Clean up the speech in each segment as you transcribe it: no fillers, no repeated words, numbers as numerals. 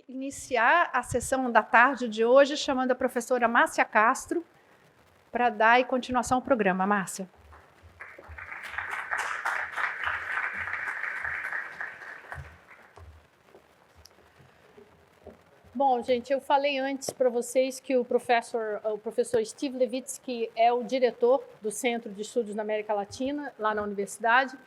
iniciar a sessão da tarde de hoje chamando a professora Márcia Castro para dar continuação ao programa. Márcia. Bom, gente, eu falei antes para vocês que o professor Steve Levitsky é o diretor do Centro de Estudos na América Latina, lá na universidade.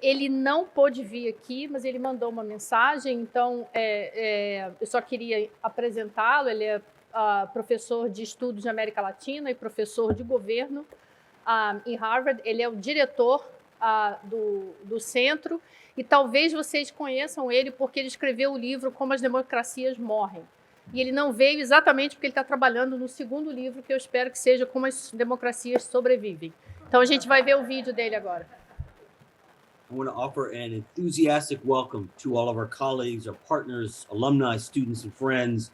Ele não pôde vir aqui, mas ele mandou uma mensagem, então eu só queria apresentá-lo. Ele é professor de Estudos na América Latina e professor de governo em Harvard. Ele é o diretor do centro e talvez vocês conheçam ele porque ele escreveu o livro Como as Democracias Morrem. E ele não veio exatamente porque ele está trabalhando no segundo livro, que eu espero que seja Como as Democracias Sobrevivem. Então a gente vai ver o vídeo dele agora. I want to offer an enthusiastic welcome to all of our colleagues, our partners, alumni, students, and friends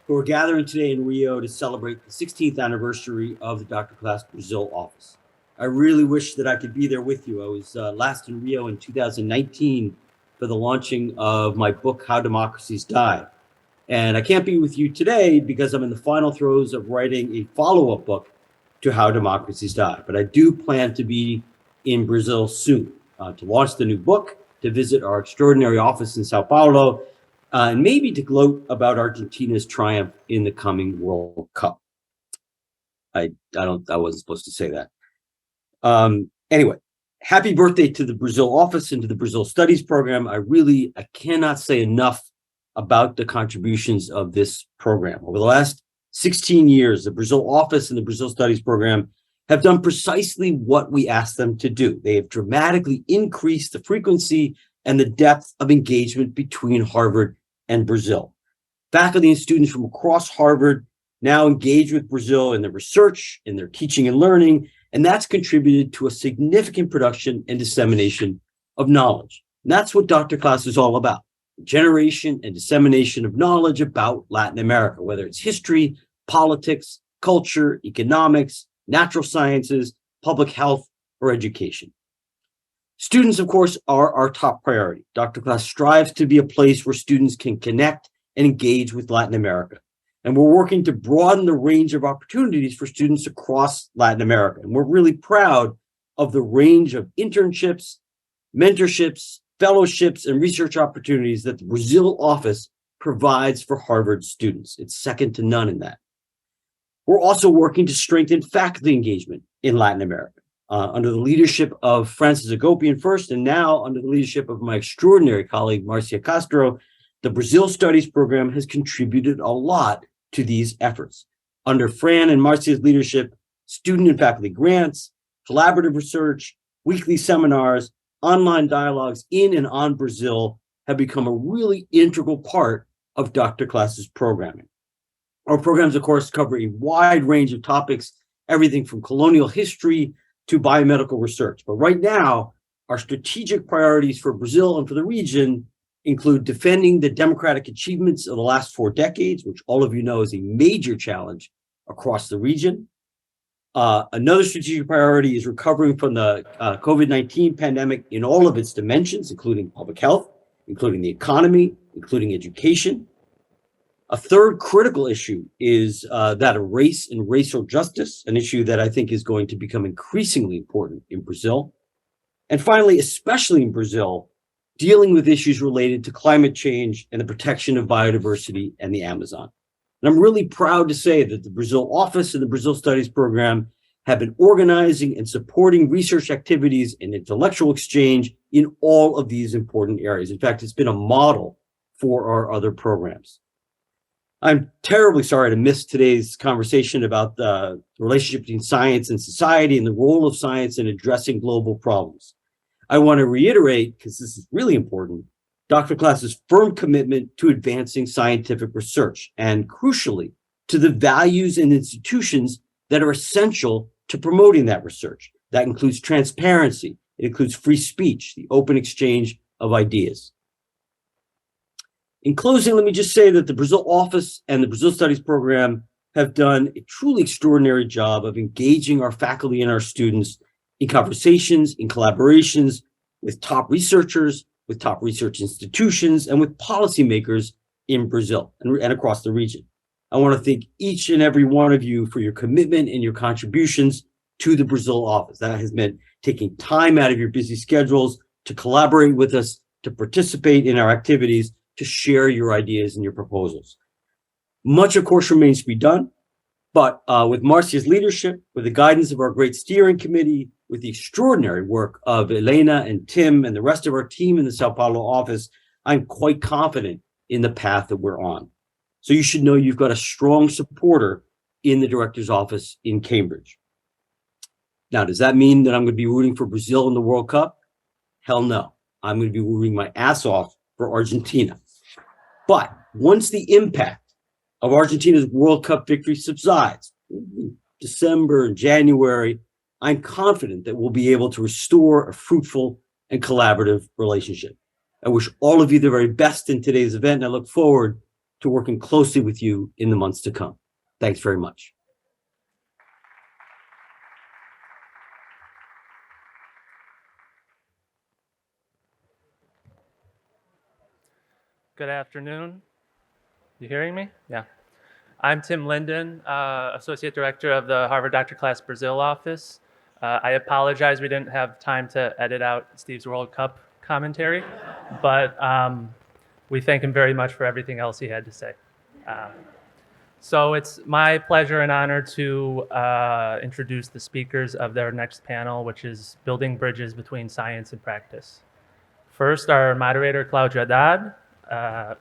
who are gathering today in Rio to celebrate the 16th anniversary of the Dr. Class Brazil office. I really wish that I could be there with you. I was last in Rio in 2019 for the launching of my book, How Democracies Die. And I can't be with you today because I'm in the final throes of writing a follow-up book to How Democracies Die. But I do plan to be in Brazil soon. To launch the new book, to visit our extraordinary office in Sao Paulo, and maybe to gloat about Argentina's triumph in the coming World Cup. I wasn't supposed to say that. Anyway, happy birthday to the Brazil office and to the Brazil Studies program. I cannot say enough about the contributions of this program. Over the last 16 years, the Brazil office and the Brazil Studies program have done precisely what we asked them to do. They have dramatically increased the frequency and the depth of engagement between Harvard and Brazil. Faculty and students from across Harvard now engage with Brazil in their research, in their teaching and learning, and that's contributed to a significant production and dissemination of knowledge. And that's what Dr. Class is all about, generation and dissemination of knowledge about Latin America, whether it's history, politics, culture, economics, natural sciences, public health, or education. Students, of course, are our top priority. Dr. Class strives to be a place where students can connect and engage with Latin America. And we're working to broaden the range of opportunities for students across Latin America. And we're really proud of the range of internships, mentorships, fellowships, and research opportunities that the Brazil office provides for Harvard students. It's second to none in that. We're also working to strengthen faculty engagement in Latin America under the leadership of Francis Agopian first, and now under the leadership of my extraordinary colleague, Marcia Castro. The Brazil Studies program has contributed a lot to these efforts. Under Fran and Marcia's leadership, student and faculty grants, collaborative research, weekly seminars, online dialogues in and on Brazil have become a really integral part of Dr. Class's programming. Our programs, of course, cover a wide range of topics, everything from colonial history to biomedical research. But right now, our strategic priorities for Brazil and for the region include defending the democratic achievements of the last 4 decades, which all of you know is a major challenge across the region. Another strategic priority is recovering from the COVID-19 pandemic in all of its dimensions, including public health, including the economy, including education. A third critical issue is that of race and racial justice, an issue that I think is going to become increasingly important in Brazil. And finally, especially in Brazil, dealing with issues related to climate change and the protection of biodiversity and the Amazon. And I'm really proud to say that the Brazil office and the Brazil Studies program have been organizing and supporting research activities and intellectual exchange in all of these important areas. In fact, it's been a model for our other programs. I'm terribly sorry to miss today's conversation about the relationship between science and society and the role of science in addressing global problems. I want to reiterate, because this is really important, Dr. Class's firm commitment to advancing scientific research and, crucially, to the values and institutions that are essential to promoting that research. That includes transparency. It includes free speech, the open exchange of ideas. In closing, let me just say that the Brazil office and the Brazil Studies program have done a truly extraordinary job of engaging our faculty and our students in conversations, in collaborations with top researchers, with top research institutions, and with policymakers in Brazil and across the region. I want to thank each and every one of you for your commitment and your contributions to the Brazil office. That has meant taking time out of your busy schedules to collaborate with us, to participate in our activities, to share your ideas and your proposals. Much, of course, remains to be done, but with Marcia's leadership, with the guidance of our great steering committee, with the extraordinary work of Elena and Tim and the rest of our team in the Sao Paulo office, I'm quite confident in the path that we're on. So you should know you've got a strong supporter in the director's office in Cambridge. Now, does that mean that I'm going to be rooting for Brazil in the World Cup? Hell no. I'm going to be rooting my ass off for Argentina. But once the impact of Argentina's World Cup victory subsides, December and January, I'm confident that we'll be able to restore a fruitful and collaborative relationship. I wish all of you the very best in today's event, and I look forward to working closely with you in the months to come. Thanks very much. Good afternoon. You hearing me? Yeah. I'm Tim Linden, Associate Director of the Harvard Dr. Class Brazil office. I apologize we didn't have time to edit out Steve's World Cup commentary, but we thank him very much for everything else he had to say. So it's my pleasure and honor to introduce the speakers of their next panel, which is Building Bridges Between Science and Practice. First, our moderator, Claudio Haddad,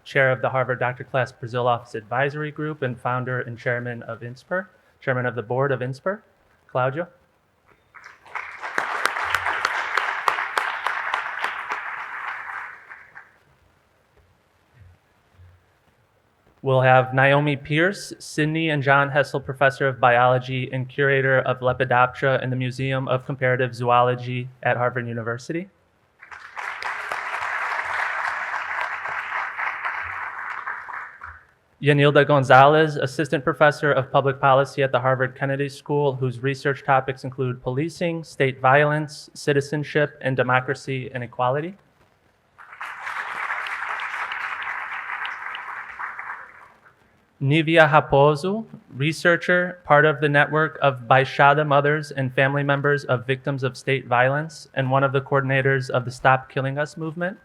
chair of the Harvard Dr. Class Brazil Office Advisory Group and founder and chairman of INSPER, chairman of the board of INSPER. Claudio. We'll have Naomi Pierce, Sidney and John Hessel Professor of Biology and Curator of Lepidoptera in the Museum of Comparative Zoology at Harvard University. Yanilda Gonzalez, Assistant Professor of Public Policy at the Harvard Kennedy School, whose research topics include policing, state violence, citizenship, and democracy and equality. Nivea Raposo, researcher, part of the network of Baixada mothers and family members of victims of state violence, and one of the coordinators of the Stop Killing Us movement.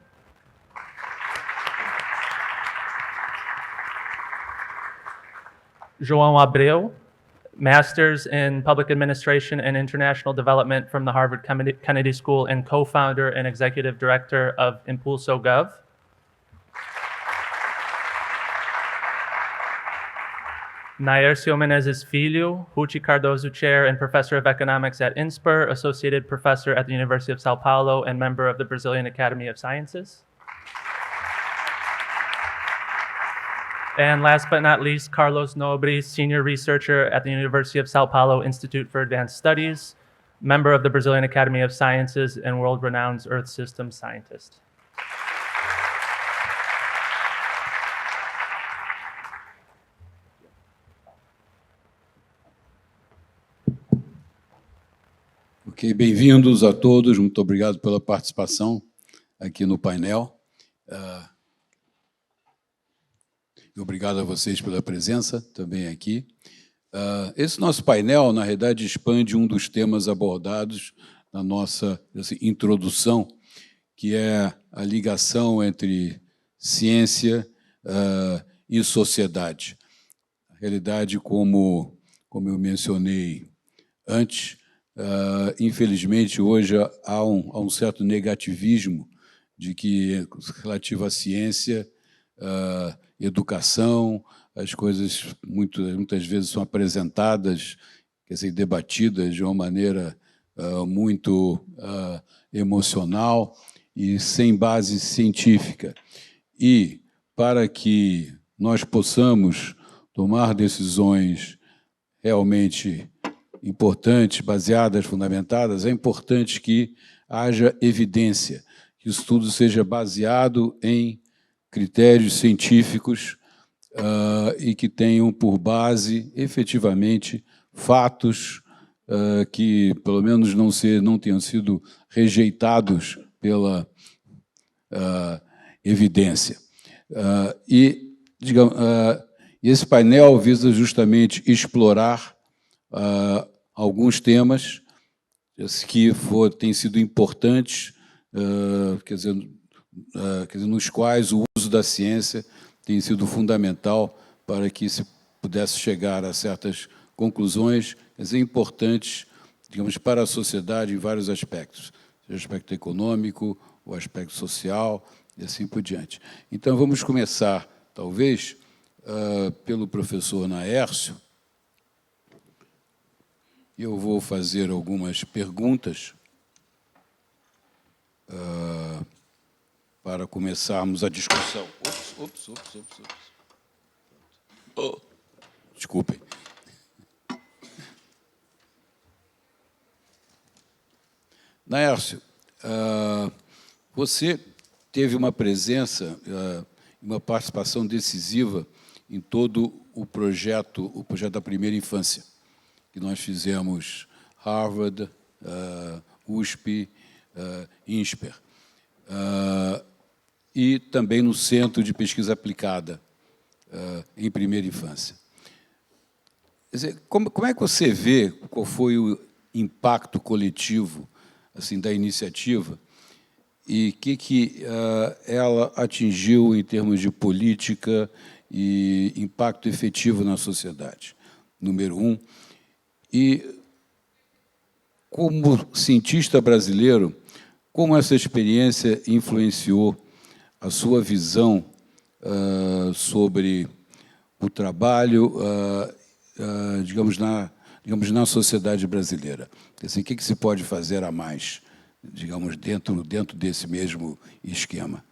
João Abreu, Master's in Public Administration and International Development from the Harvard Kennedy School and co-founder and executive director of Impulso Gov. Naércio Menezes Filho, Ruti Cardoso Chair and Professor of Economics at INSPER, Associated Professor at the University of Sao Paulo and member of the Brazilian Academy of Sciences. And last but not least, Carlos Nobre, Senior Researcher at the University of Sao Paulo Institute for Advanced Studies, member of the Brazilian Academy of Sciences and world-renowned Earth Systems scientist. Ok, bem-vindos a todos, muito obrigado pela participação aqui no painel. Obrigado a vocês pela presença também aqui. Esse nosso painel, na realidade, expande um dos temas abordados na nossa introdução, que é a ligação entre ciência e sociedade. Na realidade, como eu mencionei antes, infelizmente, hoje há um certo negativismo de que, relativo à ciência, educação, as coisas muitas vezes são apresentadas, quer dizer, debatidas de uma maneira muito emocional e sem base científica. E, para que nós possamos tomar decisões realmente importantes, baseadas, fundamentadas, é importante que haja evidência, que o estudo seja baseado em critérios científicos e que tenham por base, efetivamente, fatos que, pelo menos, não tenham sido rejeitados pela evidência. E, digamos, e esse painel visa justamente explorar alguns temas que têm sido importantes, quer dizer, nos quais o uso da ciência tem sido fundamental para que se pudesse chegar a certas conclusões, quer dizer, importantes, digamos, para a sociedade em vários aspectos, seja o aspecto econômico, o aspecto social e assim por diante. Então, vamos começar, talvez, pelo professor Naércio. Eu vou fazer algumas perguntas para começarmos a discussão. Ops. Oh, desculpem. Naércio, você teve uma presença, uma participação decisiva em todo o projeto da primeira infância, que nós fizemos Harvard, USP, INSPER, e também no Centro de Pesquisa Aplicada em Primeira Infância. Quer dizer, como é que você vê qual foi o impacto coletivo assim, da iniciativa e o que ela atingiu em termos de política e impacto efetivo na sociedade? Número um. E, como cientista brasileiro, como essa experiência influenciou a sua visão sobre o trabalho, digamos, na sociedade brasileira? Assim, o que se pode fazer a mais, digamos, dentro desse mesmo esquema?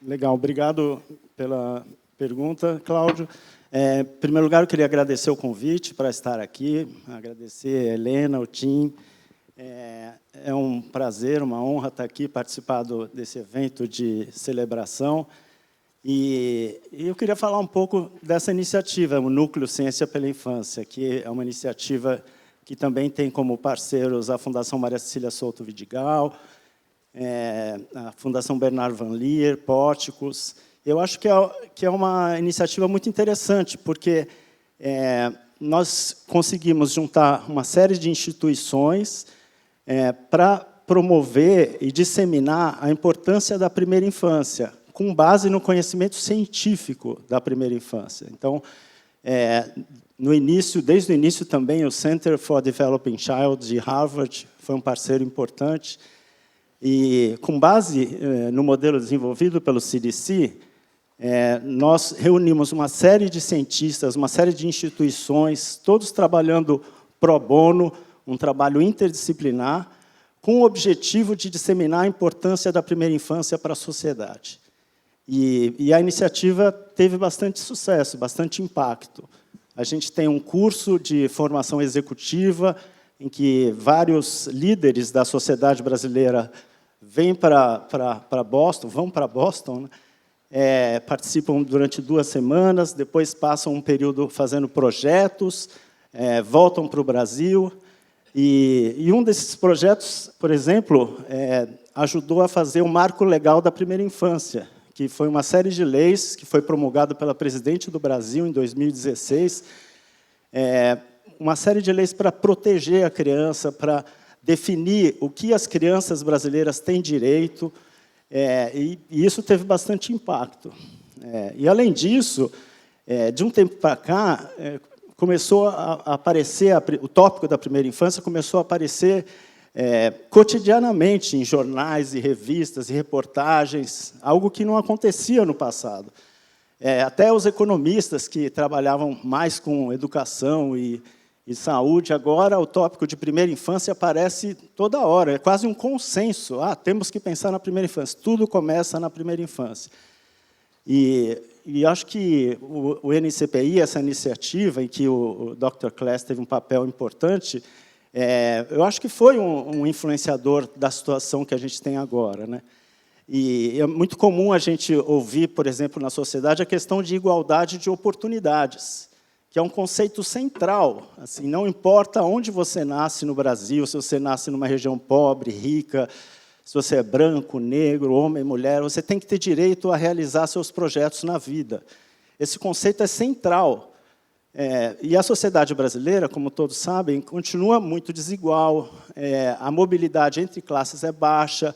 Legal, obrigado pela pergunta, Cláudio. Em primeiro lugar, eu queria agradecer o convite para estar aqui, agradecer a Helena, o Tim. É um prazer, uma honra estar aqui, participar desse evento de celebração. E eu queria falar um pouco dessa iniciativa, o Núcleo Ciência pela Infância, que é uma iniciativa que também tem como parceiros a Fundação Maria Cecília Souto Vidigal, a Fundação Bernard Van Leer, Póticos. Eu acho que é uma iniciativa muito interessante, porque nós conseguimos juntar uma série de instituições para promover e disseminar a importância da primeira infância, com base no conhecimento científico da primeira infância. Então, desde o início também, o Center for Developing Child de Harvard foi um parceiro importante. E, com base no modelo desenvolvido pelo CDC, nós reunimos uma série de cientistas, uma série de instituições, todos trabalhando pro bono, um trabalho interdisciplinar, com o objetivo de disseminar a importância da primeira infância para a sociedade. E a iniciativa teve bastante sucesso, bastante impacto. A gente tem um curso de formação executiva, em que vários líderes da sociedade brasileira vão para Boston, né? Participam durante 2 semanas, depois passam um período fazendo projetos, voltam para o Brasil. E um desses projetos, por exemplo, ajudou a fazer o Marco Legal da Primeira Infância, que foi uma série de leis que foi promulgada pela presidente do Brasil em 2016, uma série de leis para proteger a criança, para definir o que as crianças brasileiras têm direito, e isso teve bastante impacto. E, além disso, de um tempo para cá, começou a aparecer, o tópico da primeira infância começou a aparecer cotidianamente em jornais e revistas e reportagens, algo que não acontecia no passado. Até os economistas que trabalhavam mais com educação e saúde, agora o tópico de primeira infância aparece toda hora, é quase um consenso. Temos que pensar na primeira infância, tudo começa na primeira infância. E acho que o NCPI, essa iniciativa, em que o Dr. Klaes teve um papel importante, eu acho que foi um influenciador da situação que a gente tem agora, né? E é muito comum a gente ouvir, por exemplo, na sociedade, a questão de igualdade de oportunidades, que é um conceito central. Assim, não importa onde você nasce no Brasil, se você nasce numa região pobre, rica, se você é branco, negro, homem, mulher, você tem que ter direito a realizar seus projetos na vida. Esse conceito é central. E a sociedade brasileira, como todos sabem, continua muito desigual, a mobilidade entre classes é baixa,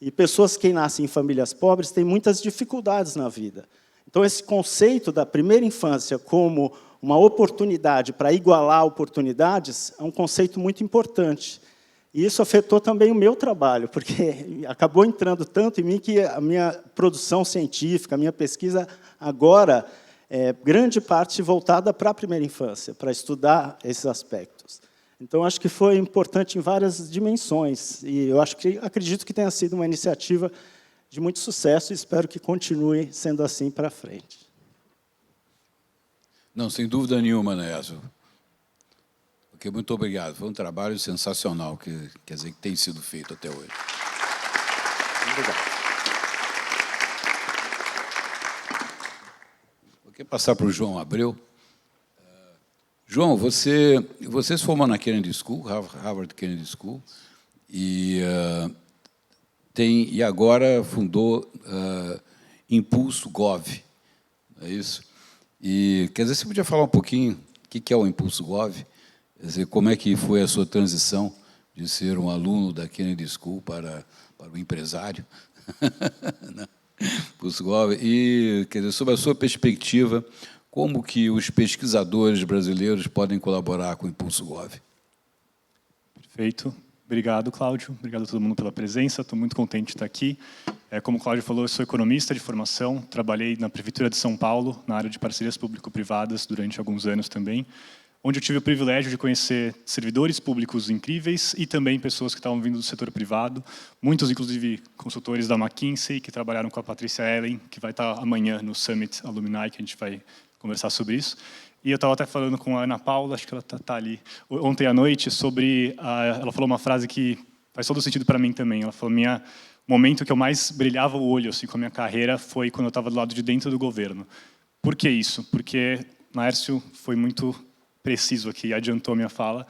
e pessoas que nascem em famílias pobres têm muitas dificuldades na vida. Então, esse conceito da primeira infância como uma oportunidade para igualar oportunidades é um conceito muito importante. E isso afetou também o meu trabalho, porque acabou entrando tanto em mim que a minha produção científica, a minha pesquisa, agora, grande parte voltada para a primeira infância, para estudar esses aspectos. Então, acho que foi importante em várias dimensões, e eu acredito que tenha sido uma iniciativa de muito sucesso e espero que continue sendo assim para frente. Não, sem dúvida nenhuma, Nézio. Okay, muito obrigado. Foi um trabalho sensacional que tem sido feito até hoje. Obrigado. Vou passar para o João Abreu. João, você se formou na Kennedy School, Harvard Kennedy School, e agora fundou Impulso Gov, é isso? E, quer dizer, você podia falar um pouquinho o que é o Impulso Gov? Quer dizer, como é que foi a sua transição de ser um aluno da Kennedy School para o empresário? Impulso Gov. E, quer dizer, sobre a sua perspectiva, como que os pesquisadores brasileiros podem colaborar com o Impulso Gov? Perfeito. Obrigado, Cláudio. Obrigado a todo mundo pela presença. Estou muito contente de estar aqui. Como o Cláudio falou, eu sou economista de formação. Trabalhei na Prefeitura de São Paulo, na área de parcerias público-privadas, durante alguns anos também, onde eu tive o privilégio de conhecer servidores públicos incríveis e também pessoas que estavam vindo do setor privado, muitos, inclusive, consultores da McKinsey, que trabalharam com a Patrícia Ellen, que vai estar amanhã no Summit Alumni, que a gente vai conversar sobre isso. E eu estava até falando com a Ana Paula, acho que ela está ali, ontem à noite, sobre... ela falou uma frase que faz todo sentido para mim também. Ela falou, o momento que eu mais brilhava o olho assim, com a minha carreira foi quando eu estava do lado de dentro do governo. Por que isso? Porque Laércio foi muito preciso aqui, adiantou minha fala.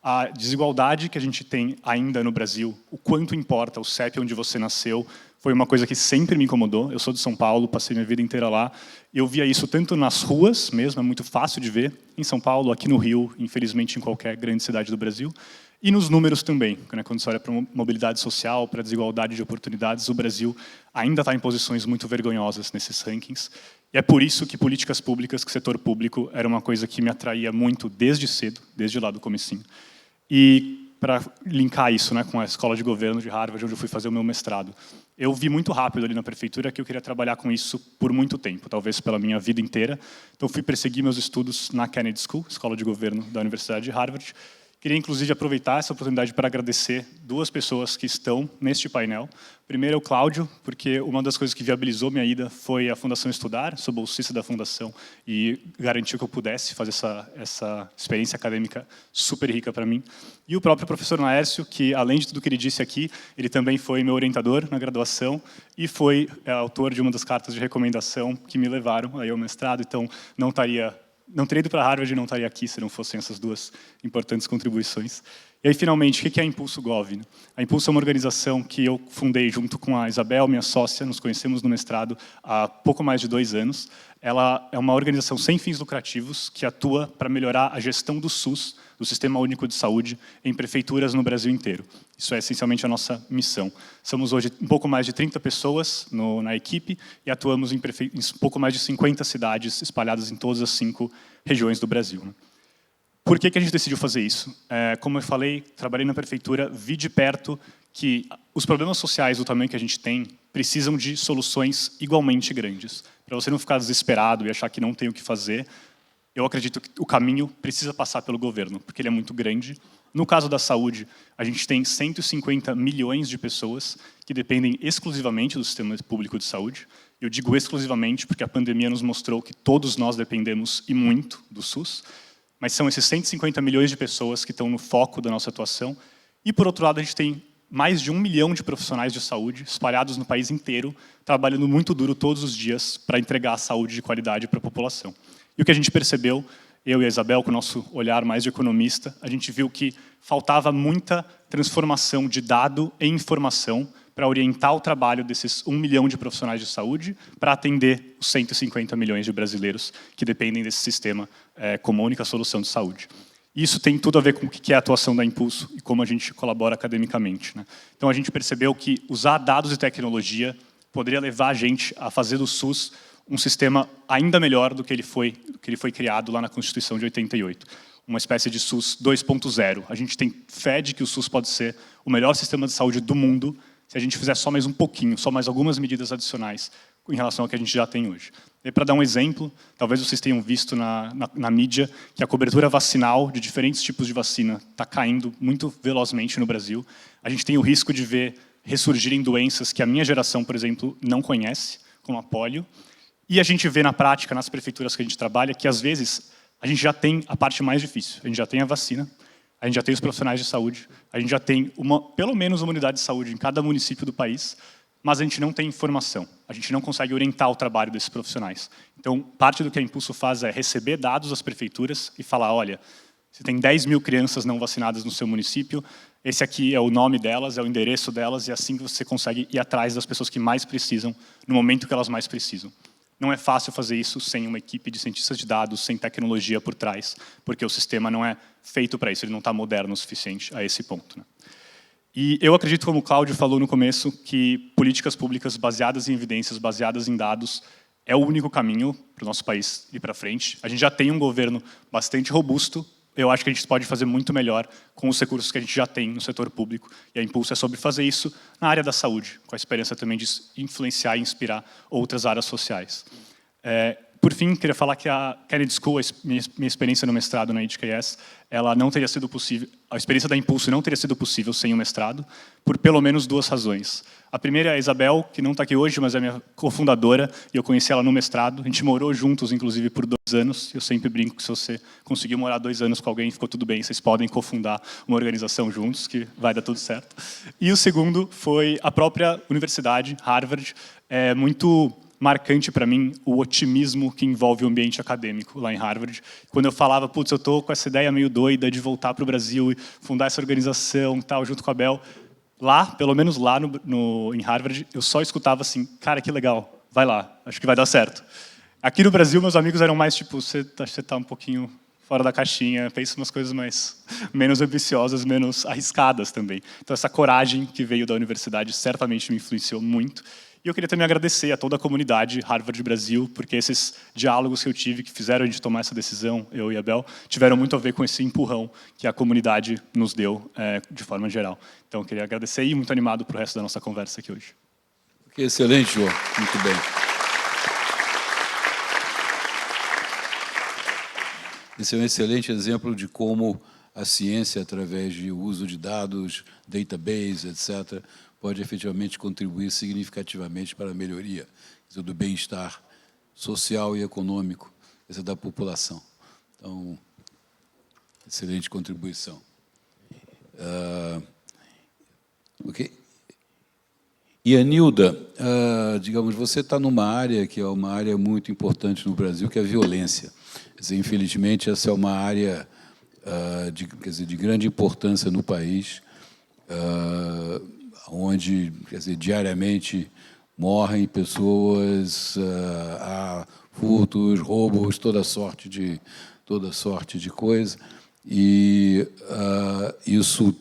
A desigualdade que a gente tem ainda no Brasil, o quanto importa o CEP onde você nasceu, foi uma coisa que sempre me incomodou. Eu sou de São Paulo, passei minha vida inteira lá. Eu via isso tanto nas ruas mesmo, é muito fácil de ver, em São Paulo, aqui no Rio, infelizmente em qualquer grande cidade do Brasil, e nos números também. Né? Quando você olha para a mobilidade social, para a desigualdade de oportunidades, o Brasil ainda está em posições muito vergonhosas nesses rankings. E é por isso que políticas públicas, que setor público, era uma coisa que me atraía muito desde cedo, desde lá do comecinho. E para linkar isso, né, com a escola de governo de Harvard, onde eu fui fazer o meu mestrado, eu vi muito rápido ali na prefeitura que eu queria trabalhar com isso por muito tempo, talvez pela minha vida inteira. Então, fui perseguir meus estudos na Kennedy School, escola de governo da Universidade de Harvard. Queria, inclusive, aproveitar essa oportunidade para agradecer duas pessoas que estão neste painel. Primeiro é o Cláudio, porque uma das coisas que viabilizou minha ida foi a Fundação Estudar, sou bolsista da Fundação, e garantiu que eu pudesse fazer essa experiência acadêmica super rica para mim. E o próprio professor Laércio, que, além de tudo que ele disse aqui, ele também foi meu orientador na graduação e foi autor de uma das cartas de recomendação que me levaram aí ao mestrado, então não teria ido para Harvard e não estaria aqui se não fossem essas duas importantes contribuições. E aí, finalmente, o que é a Impulso Gov? A Impulso é uma organização que eu fundei junto com a Isabel, minha sócia, nos conhecemos no mestrado há pouco mais de 2 anos. Ela é uma organização sem fins lucrativos que atua para melhorar a gestão do SUS, do Sistema Único de Saúde, em prefeituras no Brasil inteiro. Isso é essencialmente a nossa missão. Somos hoje um pouco mais de 30 pessoas na equipe e atuamos em um pouco mais de 50 cidades espalhadas em todas as 5 regiões do Brasil. Por que a gente decidiu fazer isso? Como eu falei, trabalhei na prefeitura, vi de perto que os problemas sociais do tamanho que a gente tem precisam de soluções igualmente grandes. Para você não ficar desesperado e achar que não tem o que fazer, eu acredito que o caminho precisa passar pelo governo, porque ele é muito grande. No caso da saúde, a gente tem 150 milhões de pessoas que dependem exclusivamente do sistema público de saúde. Eu digo exclusivamente porque a pandemia nos mostrou que todos nós dependemos e muito do SUS. Mas são esses 150 milhões de pessoas que estão no foco da nossa atuação. E, por outro lado, a gente tem mais de 1 milhão de profissionais de saúde espalhados no país inteiro, trabalhando muito duro todos os dias para entregar a saúde de qualidade para a população. E o que a gente percebeu, eu e a Isabel, com o nosso olhar mais de economista, a gente viu que faltava muita transformação de dado em informação para orientar o trabalho desses 1 milhão de profissionais de saúde para atender os 150 milhões de brasileiros que dependem desse sistema como a única solução de saúde. Isso tem tudo a ver com o que é a atuação da Impulso e como a gente colabora academicamente, né? Então, a gente percebeu que usar dados e tecnologia poderia levar a gente a fazer do SUS um sistema ainda melhor do que ele foi criado lá na Constituição de 88. Uma espécie de SUS 2.0. A gente tem fé de que o SUS pode ser o melhor sistema de saúde do mundo se a gente fizer só mais um pouquinho, só mais algumas medidas adicionais em relação ao que a gente já tem hoje. E para dar um exemplo, talvez vocês tenham visto na mídia que a cobertura vacinal de diferentes tipos de vacina está caindo muito velozmente no Brasil. A gente tem o risco de ver ressurgirem doenças que a minha geração, por exemplo, não conhece, como a polio. E a gente vê na prática, nas prefeituras que a gente trabalha, que às vezes a gente já tem a parte mais difícil. A gente já tem a vacina, a gente já tem os profissionais de saúde, a gente já tem pelo menos uma unidade de saúde em cada município do país, mas a gente não tem informação, a gente não consegue orientar o trabalho desses profissionais. Então, parte do que a Impulso faz é receber dados das prefeituras e falar, olha, você tem 10 mil crianças não vacinadas no seu município, esse aqui é o nome delas, é o endereço delas, e é assim que você consegue ir atrás das pessoas que mais precisam, no momento que elas mais precisam. Não é fácil fazer isso sem uma equipe de cientistas de dados, sem tecnologia por trás, porque o sistema não é feito para isso, ele não está moderno o suficiente a esse ponto, né? E eu acredito, como o Cláudio falou no começo, que políticas públicas baseadas em evidências, baseadas em dados, é o único caminho para o nosso país ir para frente. A gente já tem um governo bastante robusto, eu acho que a gente pode fazer muito melhor com os recursos que a gente já tem no setor público, e a Impulso é sobre fazer isso na área da saúde, com a esperança também de influenciar e inspirar outras áreas sociais. Por fim, queria falar que a Kennedy School, minha experiência no mestrado na HKS, ela não teria sido possível, a experiência da Impulso não teria sido possível sem o mestrado, por pelo menos 2 razões. A primeira é a Isabel, que não está aqui hoje, mas é minha cofundadora, e eu conheci ela no mestrado. A gente morou juntos, inclusive, por 2 anos. Eu sempre brinco que se você conseguiu morar 2 anos com alguém, ficou tudo bem, vocês podem cofundar uma organização juntos, que vai dar tudo certo. E o segundo foi a própria universidade, Harvard, muito marcante para mim o otimismo que envolve o ambiente acadêmico lá em Harvard. Quando eu falava, putz, eu estou com essa ideia meio doida de voltar para o Brasil e fundar essa organização, tal, junto com a Bel, lá, pelo menos lá em Harvard, eu só escutava assim, cara, que legal, vai lá, acho que vai dar certo. Aqui no Brasil, meus amigos eram mais tipo, você está um pouquinho fora da caixinha, pensa umas coisas menos ambiciosas, menos arriscadas também. Então, essa coragem que veio da universidade certamente me influenciou muito. E eu queria também agradecer a toda a comunidade Harvard Brasil, porque esses diálogos que eu tive, que fizeram a gente tomar essa decisão, eu e a Bel, tiveram muito a ver com esse empurrão que a comunidade nos deu, de forma geral. Então, eu queria agradecer e muito animado para o resto da nossa conversa aqui hoje. Excelente, João. Muito bem. Esse é um excelente exemplo de como a ciência, através de uso de dados, database, etc., pode efetivamente contribuir significativamente para a melhoria do bem-estar social e econômico da população. Então, excelente contribuição. Ok. E, Anilda, digamos, você está numa área que é uma área muito importante no Brasil, que é a violência. Quer dizer, infelizmente, essa é uma área de grande importância no país, onde, quer dizer, diariamente morrem pessoas, há furtos, roubos, toda sorte de coisa, e isso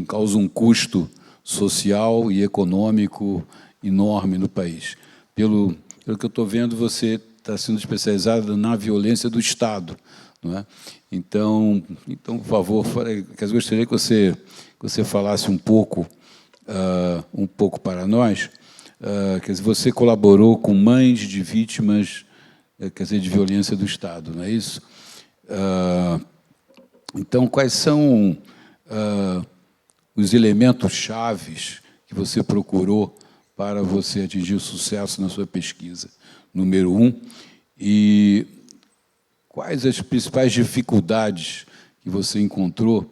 causa um custo social e econômico enorme no país. Pelo que eu estou vendo, você está sendo especializado na violência do Estado, não é? Então, por favor, eu gostaria que você falasse um pouco para nós. Quer dizer, você colaborou com mães de vítimas, quer dizer, de violência do Estado, não é isso? Então, quais são os elementos chaves que você procurou para você atingir o sucesso na sua pesquisa? Número 1. E quais as principais dificuldades que você encontrou,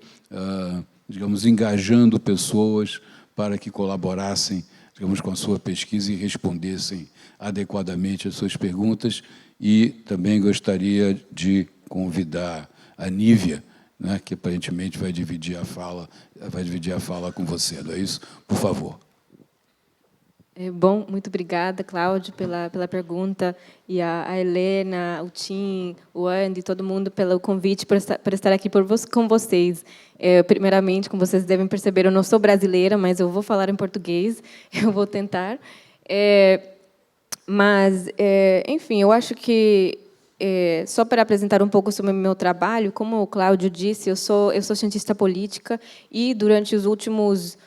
digamos, engajando pessoas para que colaborassem, digamos, com a sua pesquisa e respondessem adequadamente às suas perguntas? E também gostaria de convidar a Nívia, né, que aparentemente vai dividir a fala com você, não é isso? Por favor. Bom, muito obrigada, Cláudio, pela pergunta, e a Helena, o Tim, o Andy, todo mundo pelo convite, por estar aqui com vocês. Primeiramente, como vocês devem perceber, eu não sou brasileira, mas eu vou falar em português, eu vou tentar. Enfim, eu acho que, só para apresentar um pouco sobre o meu trabalho, como o Cláudio disse, eu sou cientista política, e durante os últimos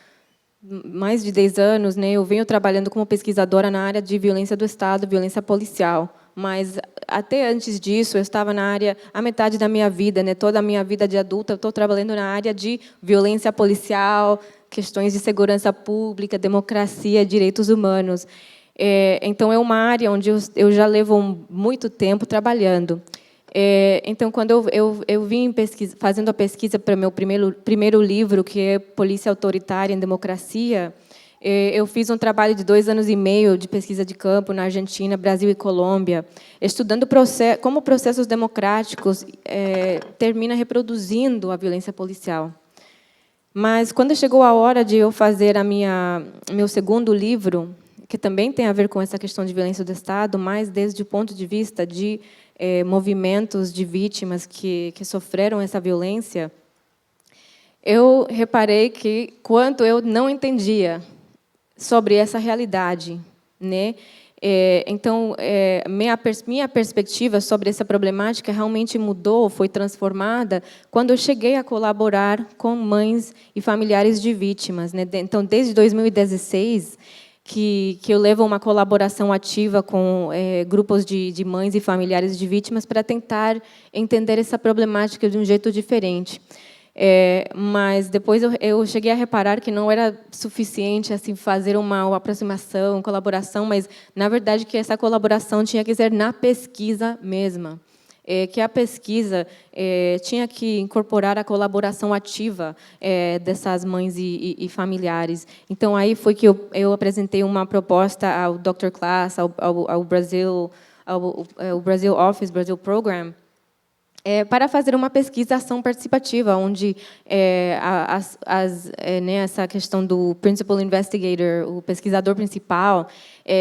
mais de 10 anos, né, eu venho trabalhando como pesquisadora na área de violência do Estado, violência policial. Mas, até antes disso, eu estava na área, a metade da minha vida, né, toda a minha vida de adulta, eu estou trabalhando na área de violência policial, questões de segurança pública, democracia, direitos humanos. Então, é uma área onde eu já levo muito tempo trabalhando. Então, quando eu vim fazendo a pesquisa para o meu primeiro livro, que é Polícia Autoritária em Democracia, eu fiz um trabalho de 2 anos e meio de pesquisa de campo na Argentina, Brasil e Colômbia, estudando como processos democráticos terminam reproduzindo a violência policial. Mas, quando chegou a hora de eu fazer meu segundo livro, que também tem a ver com essa questão de violência do Estado, mas desde o ponto de vista de movimentos de vítimas que sofreram essa violência, eu reparei que quanto eu não entendia sobre essa realidade, né? Então, minha perspectiva sobre essa problemática realmente mudou, foi transformada quando eu cheguei a colaborar com mães e familiares de vítimas, né? Então, desde 2016, que eu levo uma colaboração ativa com grupos de mães e familiares de vítimas para tentar entender essa problemática de um jeito diferente. Mas depois eu cheguei a reparar que não era suficiente assim fazer uma aproximação, colaboração, mas, na verdade, que essa colaboração tinha que ser na pesquisa mesma. Que a pesquisa tinha que incorporar a colaboração ativa dessas mães e familiares. Então, aí foi que eu apresentei uma proposta ao Dr. Class, ao Brasil Office, Brasil Program, para fazer uma pesquisa ação participativa, onde essa questão do principal investigator, o pesquisador principal,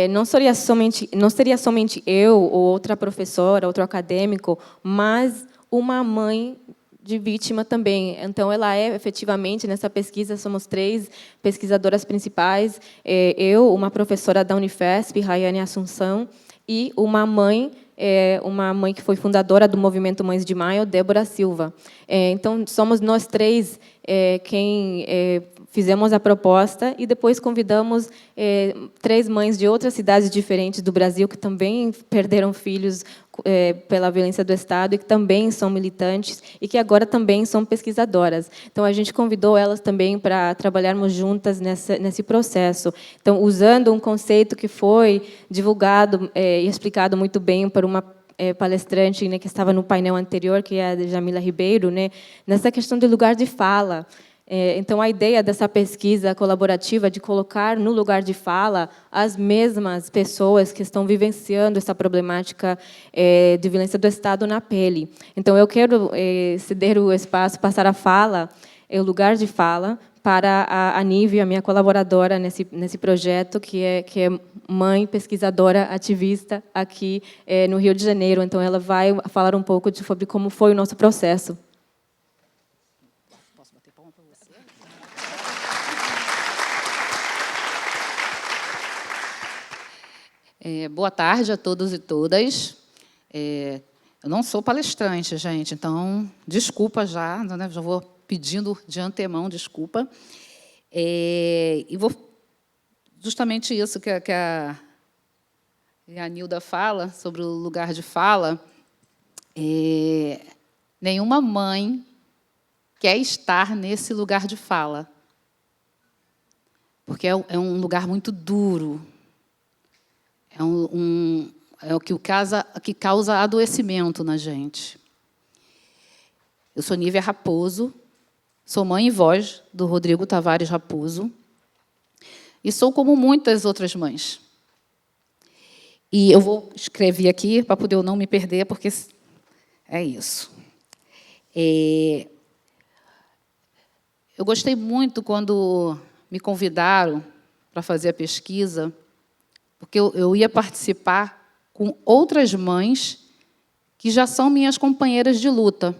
não seria somente eu ou outra professora, outro acadêmico, mas uma mãe de vítima também. Então, ela efetivamente, nessa pesquisa, somos 3 pesquisadoras principais, eu, uma professora da Unifesp, Rayane Assunção, e uma mãe que foi fundadora do Movimento Mães de Maio, Débora Silva. Então, somos nós 3 quem fizemos a proposta, e depois convidamos 3 mães de outras cidades diferentes do Brasil, que também perderam filhos pela violência do Estado, e que também são militantes, e que agora também são pesquisadoras. Então, a gente convidou elas também para trabalharmos juntas nesse processo. Então, usando um conceito que foi divulgado e explicado muito bem por uma palestrante, né, que estava no painel anterior, que é a Jamila Ribeiro, né, nessa questão de lugar de fala. Então, a ideia dessa pesquisa colaborativa de colocar no lugar de fala as mesmas pessoas que estão vivenciando essa problemática de violência do Estado na pele. Então, eu quero ceder o espaço, passar a fala, o lugar de fala, para a Nive, a minha colaboradora nesse projeto, que é mãe, pesquisadora, ativista aqui no Rio de Janeiro. Então, ela vai falar um pouco sobre como foi o nosso processo. Posso bater palma para você? Boa tarde a todos e todas. Eu não sou palestrante, gente, então, desculpa já, né, já vou pedindo de antemão desculpa. E vou justamente isso que a Nilda fala, sobre o lugar de fala. Nenhuma mãe quer estar nesse lugar de fala, porque é um lugar muito duro, é o que causa adoecimento na gente. Eu sou Nívia Raposo, sou mãe e voz do Rodrigo Tavares Raposo, e sou como muitas outras mães. E eu vou escrever aqui, para poder eu não me perder, porque é isso. Eu gostei muito quando me convidaram para fazer a pesquisa, porque eu ia participar com outras mães que já são minhas companheiras de luta.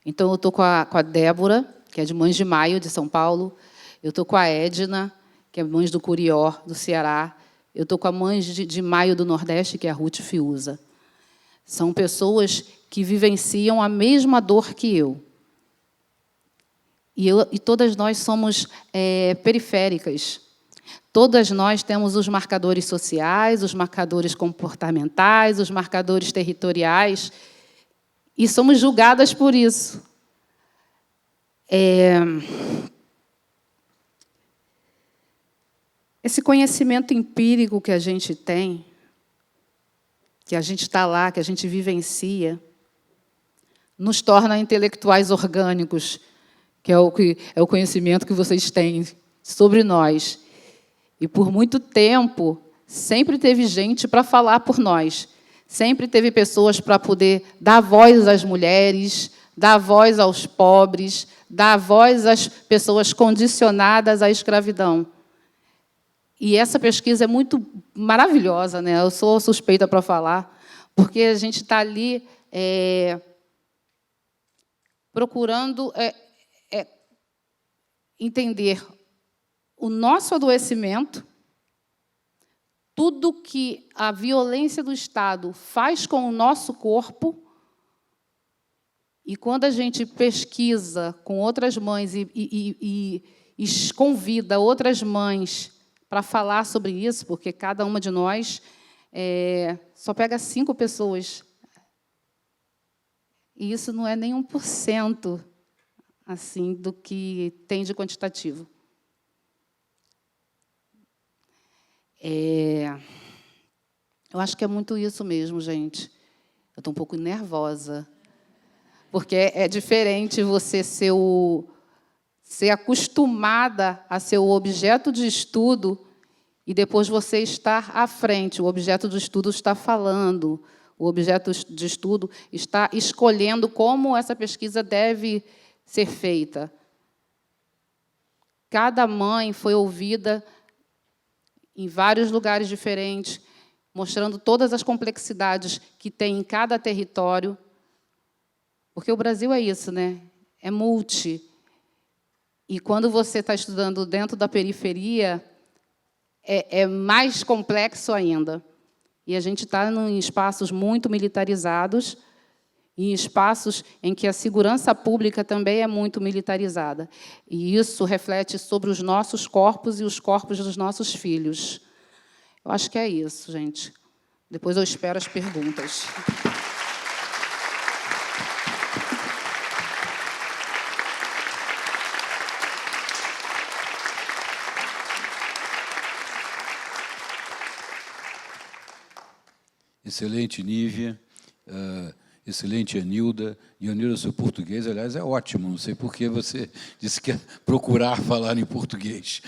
Então, eu estou com a Débora, que é de Mães de Maio, de São Paulo. Eu estou com a Edna, que é Mães do Curió, do Ceará. Eu estou com a Mães de Maio do Nordeste, que é a Ruth Fiuza. São pessoas que vivenciam a mesma dor que eu. E todas nós somos periféricas. Todas nós temos os marcadores sociais, os marcadores comportamentais, os marcadores territoriais, e somos julgadas por isso. Esse conhecimento empírico que a gente tem, que a gente está lá, que a gente vivencia, nos torna intelectuais orgânicos, que é o conhecimento que vocês têm sobre nós. E, por muito tempo, sempre teve gente para falar por nós. Sempre teve pessoas para poder dar voz às mulheres, dar voz aos pobres, dar voz às pessoas condicionadas à escravidão. E essa pesquisa é muito maravilhosa, né? Eu sou suspeita para falar, porque a gente está ali procurando entender o nosso adoecimento, tudo que a violência do Estado faz com o nosso corpo, e quando a gente pesquisa com outras mães e convida outras mães para falar sobre isso, porque cada uma de nós só pega 5 pessoas, e isso não é nem 1% assim, do que tem de quantitativo. Eu acho que é muito isso mesmo, gente. Eu estou um pouco nervosa, porque é diferente você ser acostumada a ser o objeto de estudo e depois você estar à frente. O objeto de estudo está falando, o objeto de estudo está escolhendo como essa pesquisa deve ser feita. Cada mãe foi ouvida em vários lugares diferentes, mostrando todas as complexidades que tem em cada território, porque o Brasil é isso, né? É multi. E quando você está estudando dentro da periferia, é mais complexo ainda. E a gente está em espaços muito militarizados, em espaços em que a segurança pública também é muito militarizada. E isso reflete sobre os nossos corpos e os corpos dos nossos filhos. Eu acho que é isso, gente. Depois eu espero as perguntas. Excelente, Nívia. Excelente, Anilda. E Anilda, seu português, aliás, é ótimo. Não sei por que você disse que ia procurar falar em português.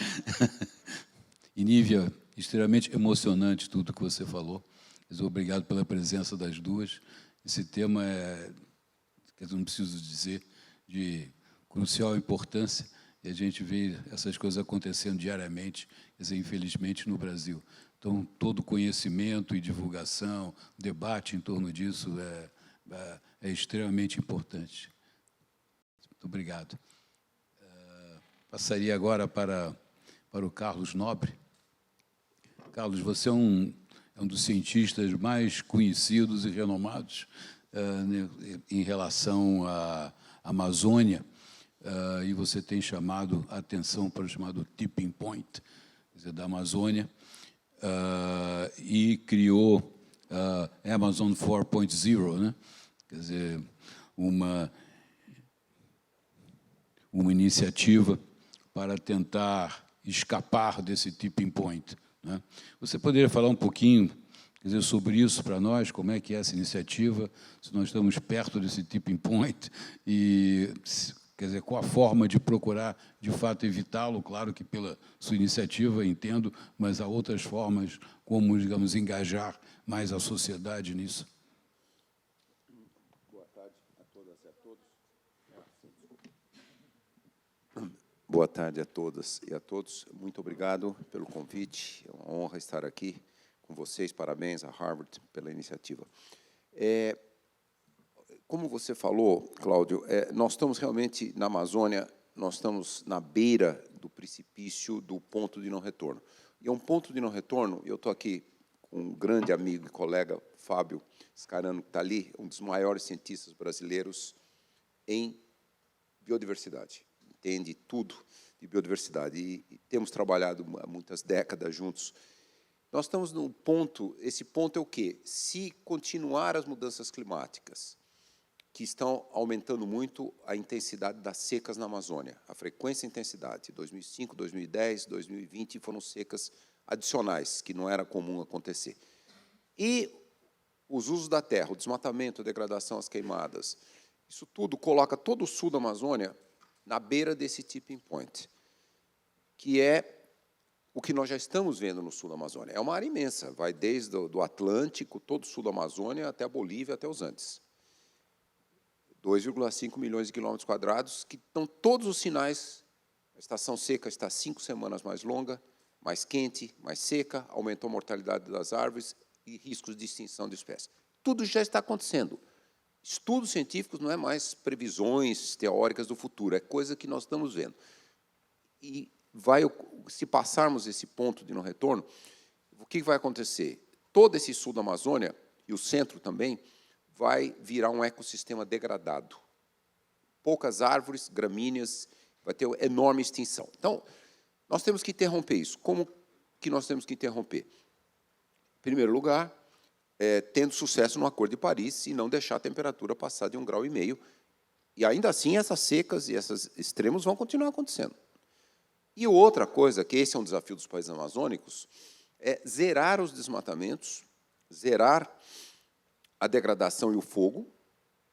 E, Nívia, extremamente emocionante tudo que você falou. Obrigado pela presença das duas. Esse tema que eu não preciso dizer, de crucial importância, e a gente vê essas coisas acontecendo diariamente, quer dizer, infelizmente, no Brasil. Então, todo conhecimento e divulgação, debate em torno disso é extremamente importante. Muito obrigado. Passaria agora para o Carlos Nobre. Carlos, você é um dos cientistas mais conhecidos e renomados em relação à Amazônia, e você tem chamado a atenção para o chamado tipping point, quer dizer, da Amazônia, e criou Amazon 4.0, né? Quer dizer, uma iniciativa para tentar escapar desse tipping point, né? Você poderia falar um pouquinho, quer dizer, sobre isso para nós, como é que é essa iniciativa, se nós estamos perto desse tipping point, e, quer dizer, qual a forma de procurar, de fato, evitá-lo? Claro que pela sua iniciativa, entendo, mas há outras formas, como, digamos, engajar mais a sociedade nisso. Boa tarde a todas e a todos. Boa tarde a todas e a todos. Muito obrigado pelo convite. É uma honra estar aqui com vocês. Parabéns a Harvard pela iniciativa. Como você falou, Cláudio, nós estamos realmente na Amazônia, nós estamos na beira do precipício do ponto de não retorno. E é um ponto de não retorno, eu estou aqui com um grande amigo e colega, Fábio Scarano, que está ali, um dos maiores cientistas brasileiros em biodiversidade. Entende tudo de biodiversidade. E temos trabalhado há muitas décadas juntos. Nós estamos num ponto, esse ponto é o quê? Se continuar as mudanças climáticas, que estão aumentando muito a intensidade das secas na Amazônia, a frequência e intensidade, 2005, 2010, 2020, foram secas adicionais, que não era comum acontecer. E os usos da terra, o desmatamento, a degradação, as queimadas, isso tudo coloca todo o sul da Amazônia na beira desse tipping point, que é o que nós já estamos vendo no sul da Amazônia. É uma área imensa, vai desde o Atlântico, todo o sul da Amazônia, até a Bolívia, até os Andes. 2,5 milhões de quilômetros quadrados, que estão todos os sinais. A estação seca está 5 semanas mais longa, mais quente, mais seca, aumentou a mortalidade das árvores e riscos de extinção de espécies. Tudo já está acontecendo. Estudos científicos não é mais previsões teóricas do futuro, é coisa que nós estamos vendo. E se passarmos esse ponto de não retorno, o que vai acontecer? Todo esse sul da Amazônia, e o centro também, vai virar um ecossistema degradado. Poucas árvores, gramíneas, vai ter uma enorme extinção. Então, nós temos que interromper isso. Como que nós temos que interromper? Em primeiro lugar, tendo sucesso no Acordo de Paris e não deixar a temperatura passar de 1,5 graus. E, ainda assim, essas secas e esses extremos vão continuar acontecendo. E outra coisa, que esse é um desafio dos países amazônicos, é zerar os desmatamentos, zerar a degradação e o fogo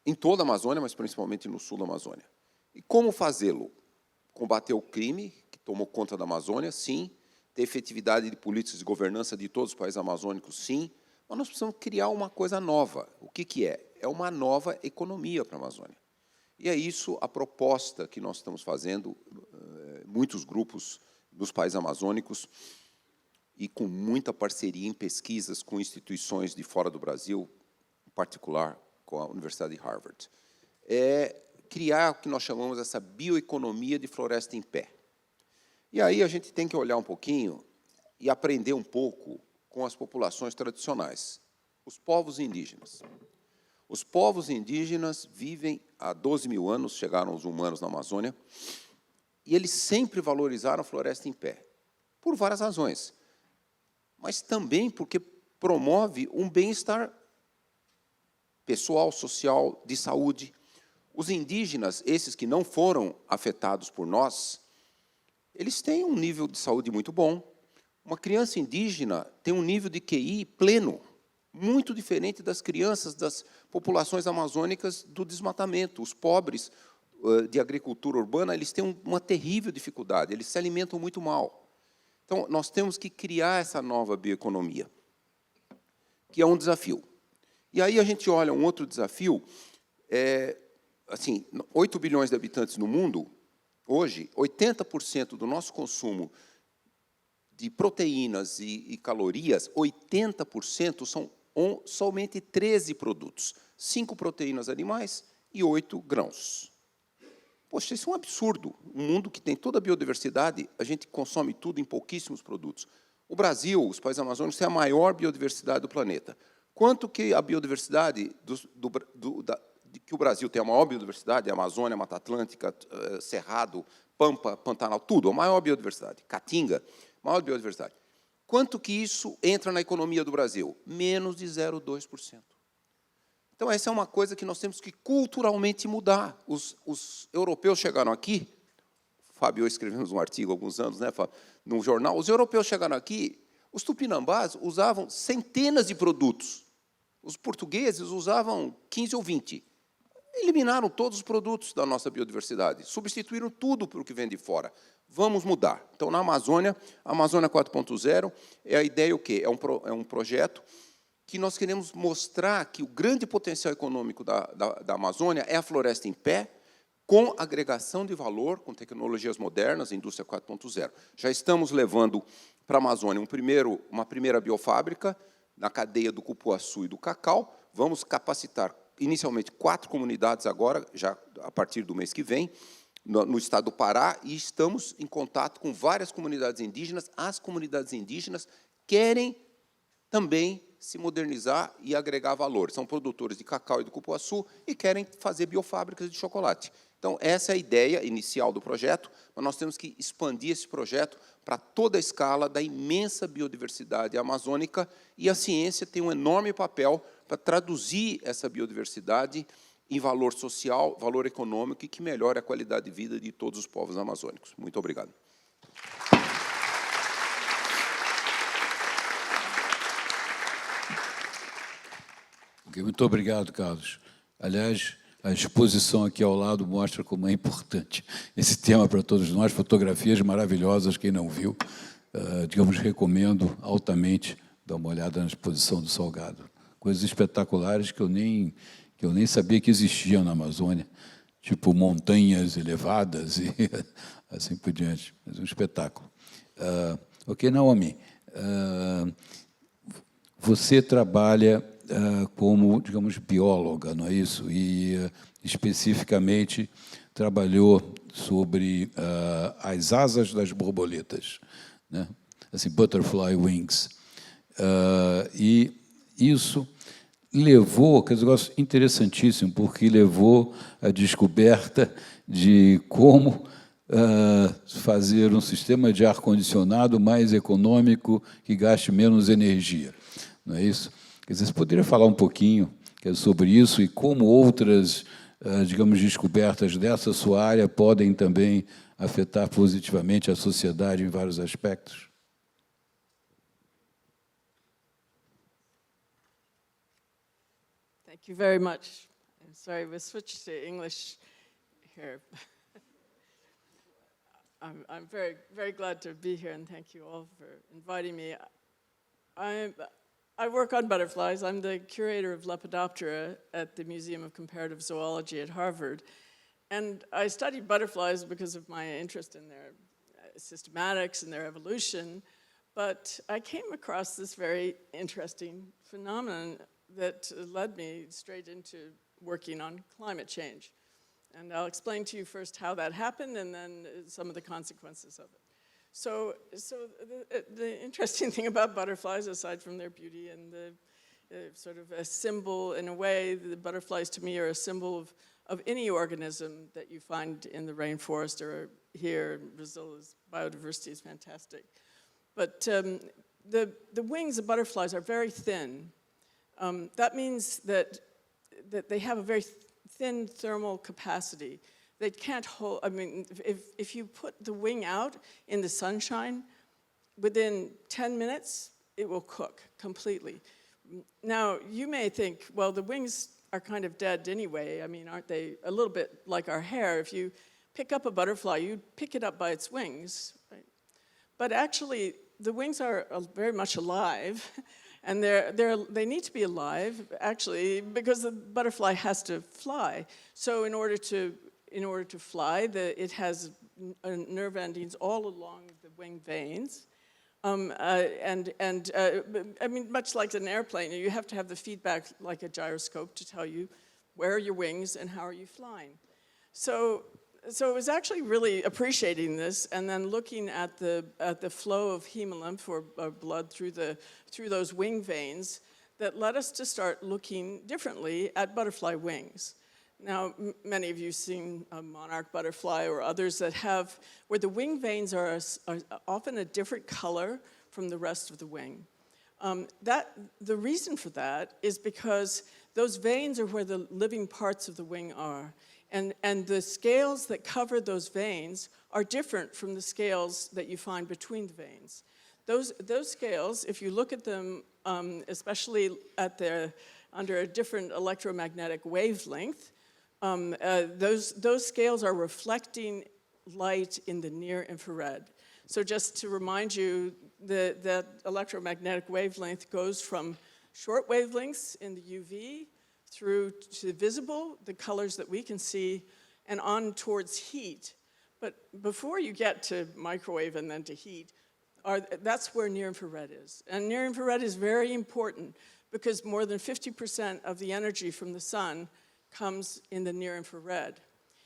em toda a Amazônia, mas principalmente no sul da Amazônia. E como fazê-lo? Combater o crime, que tomou conta da Amazônia, sim. Ter efetividade de políticas de governança de todos os países amazônicos, sim. Mas nós precisamos criar uma coisa nova. O que é? É uma nova economia para a Amazônia. E é isso a proposta que nós estamos fazendo, muitos grupos dos países amazônicos, e com muita parceria em pesquisas com instituições de fora do Brasil, em particular com a Universidade de Harvard. É criar o que nós chamamos essa bioeconomia de floresta em pé. E aí a gente tem que olhar um pouquinho e aprender um pouco com as populações tradicionais, os povos indígenas. Os povos indígenas vivem há 12 mil anos, chegaram os humanos na Amazônia, e eles sempre valorizaram a floresta em pé, por várias razões, mas também porque promove um bem-estar pessoal, social, de saúde. Os indígenas, esses que não foram afetados por nós, eles têm um nível de saúde muito bom. Uma criança indígena tem um nível de QI pleno, muito diferente das crianças das populações amazônicas do desmatamento. Os pobres de agricultura urbana, eles têm uma terrível dificuldade, eles se alimentam muito mal. Então, nós temos que criar essa nova bioeconomia, que é um desafio. E aí a gente olha um outro desafio, assim, 8 bilhões de habitantes no mundo, hoje, 80% do nosso consumo de proteínas e calorias, 80% são somente 13 produtos, 5 proteínas animais e 8 grãos. Poxa, isso é um absurdo. Um mundo que tem toda a biodiversidade, a gente consome tudo em pouquíssimos produtos. O Brasil, os países amazônicos, têm a maior biodiversidade do planeta. Quanto que a biodiversidade que o Brasil tem a maior biodiversidade, a Amazônia, Mata Atlântica, Cerrado, Pampa, Pantanal, tudo, a maior biodiversidade. Caatinga, maior biodiversidade. Quanto que isso entra na economia do Brasil? Menos de 0,2%. Então, essa é uma coisa que nós temos que culturalmente mudar. Os europeus chegaram aqui, Fábio e eu escrevemos um artigo há alguns anos, né, num jornal, os europeus chegaram aqui, os tupinambás usavam centenas de produtos. Os portugueses usavam 15 ou 20. Eliminaram todos os produtos da nossa biodiversidade, substituíram tudo por o que vem de fora. Vamos mudar. Então, na Amazônia, a Amazônia 4.0, a ideia é o quê? É um projeto que nós queremos mostrar que o grande potencial econômico da Amazônia é a floresta em pé, com agregação de valor, com tecnologias modernas, indústria 4.0. Já estamos levando para a Amazônia uma primeira biofábrica na cadeia do cupuaçu e do cacau. Vamos capacitar inicialmente 4 comunidades agora, já a partir do mês que vem, no estado do Pará, e estamos em contato com várias comunidades indígenas. As comunidades indígenas querem também se modernizar e agregar valor. São produtores de cacau e do cupuaçu e querem fazer biofábricas de chocolate. Então, essa é a ideia inicial do projeto, mas nós temos que expandir esse projeto para toda a escala da imensa biodiversidade amazônica, e a ciência tem um enorme papel para traduzir essa biodiversidade em valor social, valor econômico, e que melhore a qualidade de vida de todos os povos amazônicos. Muito obrigado. Muito obrigado, Carlos. Aliás, a exposição aqui ao lado mostra como é importante esse tema para todos nós. Fotografias maravilhosas, quem não viu, digamos, recomendo altamente dar uma olhada na exposição do Salgado. Coisas espetaculares que eu nem sabia que existiam na Amazônia, tipo montanhas elevadas e assim por diante. Mas um espetáculo. Ok, Naomi, você trabalha como, digamos, bióloga, não é isso? E, especificamente, trabalhou sobre as asas das borboletas, né? Assim, butterfly wings. E isso levou, que é um negócio interessantíssimo, porque levou à descoberta de como fazer um sistema de ar-condicionado mais econômico que gaste menos energia, não é isso? Quer dizer, você poderia falar um pouquinho sobre isso e como outras, digamos, descobertas dessa sua área podem também afetar positivamente a sociedade em vários aspectos? Thank you very much. I'm sorry, we'll switch to English here. I'm very, very glad to be here, and thank you all for inviting me. I work on butterflies. I'm the curator of Lepidoptera at the Museum of Comparative Zoology at Harvard. And I studied butterflies because of my interest in their systematics and their evolution. But I came across this very interesting phenomenon that led me straight into working on climate change. And I'll explain to you first how that happened and then some of the consequences of it. So the interesting thing about butterflies, aside from their beauty and the sort of a symbol, in a way, the butterflies to me are a symbol of any organism that you find in the rainforest or here in Brazil. Biodiversity is fantastic. But the wings of butterflies are very thin. That means that they have a very thin thermal capacity. They can't hold, I mean, if you put the wing out in the sunshine, within 10 minutes, it will cook completely. Now, you may think, well, the wings are kind of dead anyway. I mean, aren't they a little bit like our hair? If you pick up a butterfly, you pick it up by its wings, right? But actually, the wings are very much alive. And they need to be alive, actually, because the butterfly has to fly. So in order to fly, it has nerve endings all along the wing veins. I mean, much like an airplane, you have to have the feedback like a gyroscope to tell you where are your wings and how are you flying. So it was actually really appreciating this and then looking at the flow of hemolymph or blood through those wing veins that led us to start looking differently at butterfly wings. Now, many of you have seen a monarch butterfly or others that have, where the wing veins are often a different color from the rest of the wing. The reason for that is because those veins are where the living parts of the wing are. And the scales that cover those veins are different from the scales that you find between the veins. Those scales, if you look at them, especially under a different electromagnetic wavelength, those scales are reflecting light in the near infrared. So just to remind you, that electromagnetic wavelength goes from short wavelengths in the UV through to visible, the colors that we can see, and on towards heat. But before you get to microwave and then to heat, that's where near-infrared is. And near-infrared is very important because more than 50% of the energy from the sun comes in the near-infrared.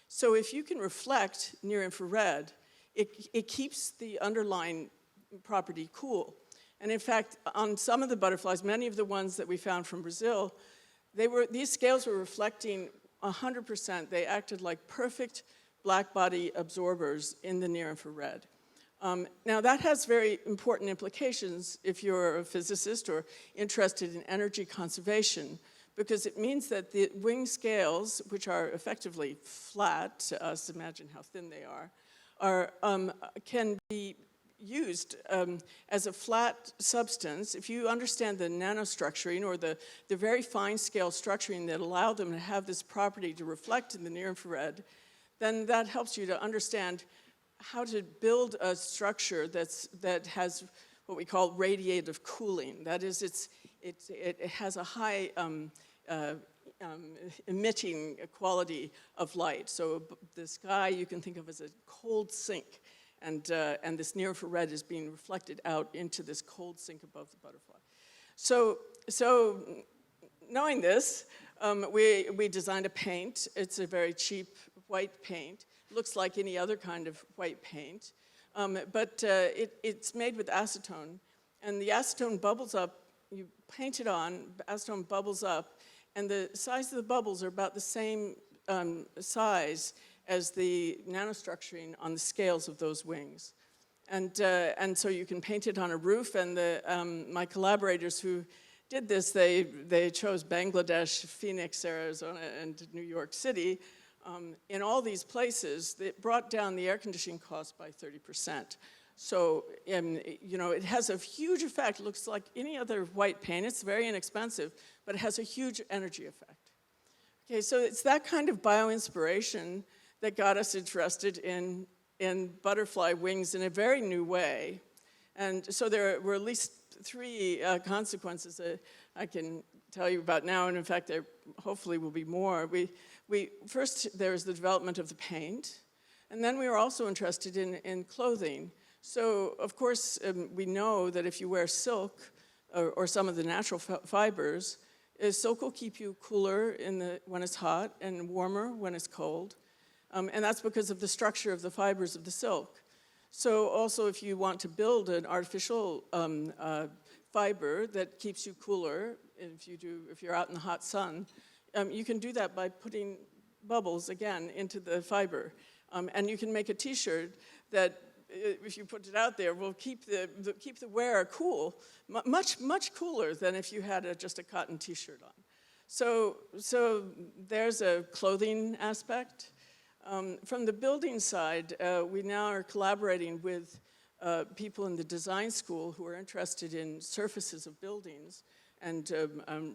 So if you can reflect near-infrared, it keeps the underlying property cool. And in fact, on some of the butterflies, many of the ones that we found from Brazil, these scales were reflecting 100%. They acted like perfect black body absorbers in the near-infrared. Now that has very important implications if you're a physicist or interested in energy conservation, because it means that the wing scales, which are effectively flat to us, imagine how thin they are can be used as a flat substance. If you understand the nanostructuring or the very fine scale structuring that allow them to have this property to reflect in the near-infrared, then that helps you to understand how to build a structure that has what we call radiative cooling. That is, it has a high emitting quality of light. So the sky you can think of as a cold sink, and this near-infrared is being reflected out into this cold sink above the butterfly. So knowing this, we designed a paint. It's a very cheap white paint. Looks like any other kind of white paint, but it's made with acetone, and the acetone bubbles up. You paint it on, acetone bubbles up, and the size of the bubbles are about the same size as the nanostructuring on the scales of those wings. And so you can paint it on a roof, and my collaborators who did this, they chose Bangladesh, Phoenix, Arizona, and New York City. In all these places, it brought down the air conditioning cost by 30%. So, you know, it has a huge effect. It looks like any other white paint. It's very inexpensive, but it has a huge energy effect. Okay, so it's that kind of bio-inspiration that got us interested in butterfly wings in a very new way. And so there were at least 3 consequences that I can tell you about now, and in fact, there hopefully will be more. First, there was the development of the paint, and then we were also interested in clothing. So, of course, we know that if you wear silk or some of the natural fibers, silk will keep you cooler when it's hot and warmer when it's cold, and that's because of the structure of the fibers of the silk. So, also, if you want to build an artificial fiber that keeps you cooler, if you're out in the hot sun, you can do that by putting bubbles, again, into the fiber. And you can make a T-shirt that, if you put it out there, will keep the wearer cool, much cooler than if you had just a cotton T-shirt on. So there's a clothing aspect. From the building side, we now are collaborating with people in the design school who are interested in surfaces of buildings and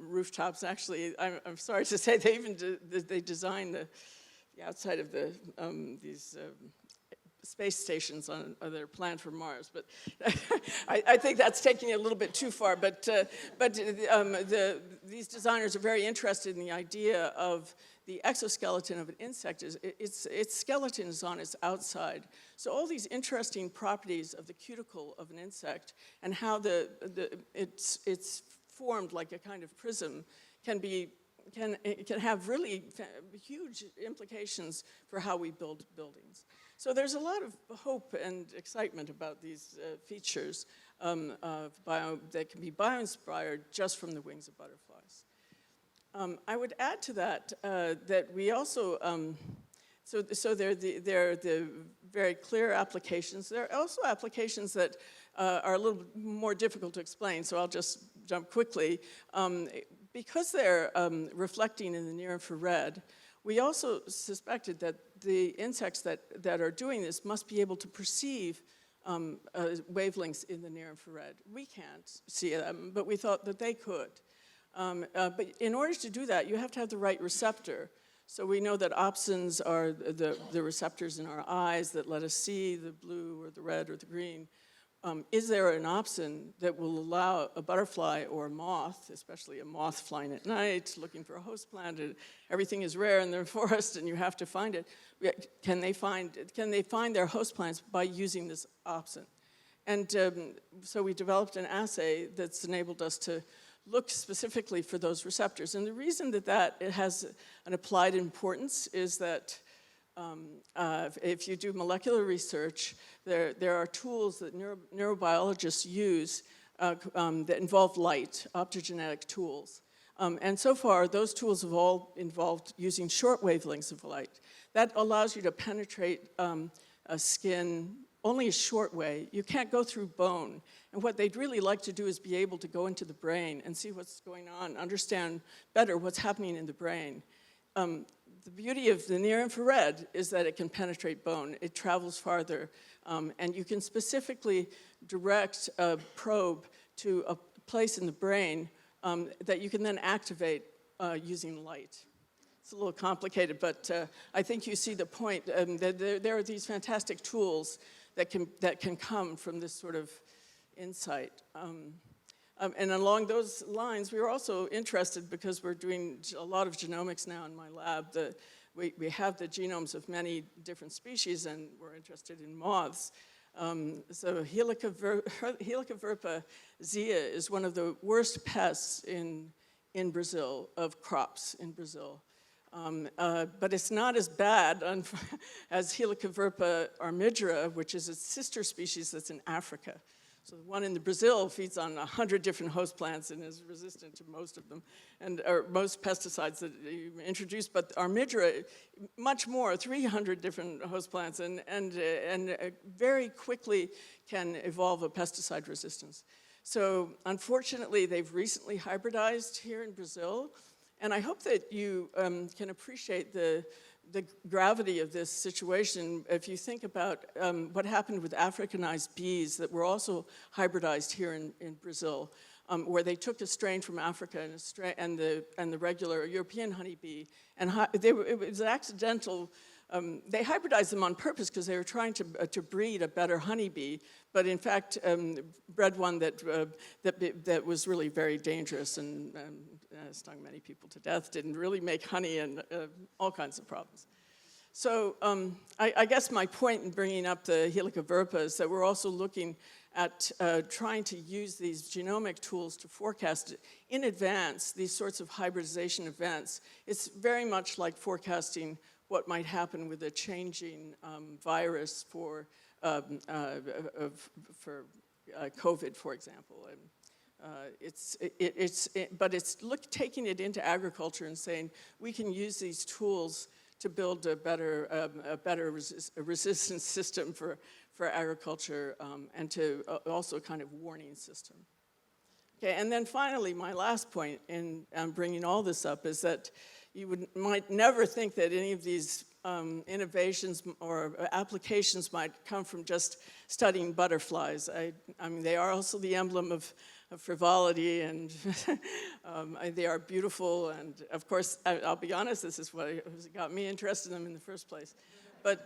rooftops. Actually, I'm sorry to say, they designed the outside of these space stations that are planned for Mars. But I think that's taking it a little bit too far. But these designers are very interested in the idea of the exoskeleton of an insect. Its skeleton is on its outside. So all these interesting properties of the cuticle of an insect and how it's formed like a kind of prism can have really huge implications for how we build buildings. So there's a lot of hope and excitement about these features that can be bio-inspired just from the wings of butterflies. I would add to that that we also, so they're the very clear applications. There are also applications that are a little more difficult to explain, so I'll just jump quickly. Because they're reflecting in the near-infrared, we also suspected that the insects that are doing this must be able to perceive wavelengths in the near-infrared. We can't see them, but we thought that they could. But in order to do that, you have to have the right receptor. So we know that opsins are the receptors in our eyes that let us see the blue or the red or the green. is there an opsin that will allow a butterfly or a moth, especially a moth flying at night, looking for a host plant, and everything is rare in the forest and you have to find it, can they find their host plants by using this opsin? And so we developed an assay that's enabled us to look specifically for those receptors. And the reason that it has an applied importance is that if you do molecular research, there are tools that neurobiologists use that involve light, optogenetic tools. And so far, those tools have all involved using short wavelengths of light. That allows you to penetrate a skin only a short way. You can't go through bone. And what they'd really like to do is be able to go into the brain and see what's going on, understand better what's happening in the brain. The beauty of the near-infrared is that it can penetrate bone. It travels farther, and you can specifically direct a probe to a place in the brain that you can then activate using light. It's a little complicated, but I think you see the point. There are these fantastic tools that can come from this sort of insight. And along those lines, we were also interested because we're doing a lot of genomics now in my lab. We have the genomes of many different species, and we're interested in moths. So Helicoverpa zea is one of the worst pests in Brazil, of crops in Brazil. But it's not as bad as Helicoverpa armigera, which is its sister species that's in Africa. So the one in Brazil feeds on 100 different host plants and is resistant to most of them, or most pesticides that you introduce. But armigera, much more, 300 different host plants, and very quickly can evolve a pesticide resistance. So unfortunately, they've recently hybridized here in Brazil, and I hope that you can appreciate the gravity of this situation. If you think about what happened with Africanized bees that were also hybridized here in Brazil, where they took a strain from Africa and the regular European honeybee, and it was accidental. They hybridized them on purpose because they were trying to breed a better honeybee, but in fact bred one that was really very dangerous and stung many people to death, didn't really make honey, and all kinds of problems. So I guess my point in bringing up the Helicoverpa is that we're also looking at trying to use these genomic tools to forecast in advance these sorts of hybridization events. It's very much like forecasting what might happen with a changing virus for COVID, for example. But it's taking it into agriculture and saying we can use these tools to build a better resistance system for agriculture, and to also kind of warning system. Okay, and then finally, my last point in bringing all this up is that you might never think that any of these innovations or applications might come from just studying butterflies. I mean, they are also the emblem of frivolity, and they are beautiful, and of course, I'll be honest, this is what got me interested in them in the first place. But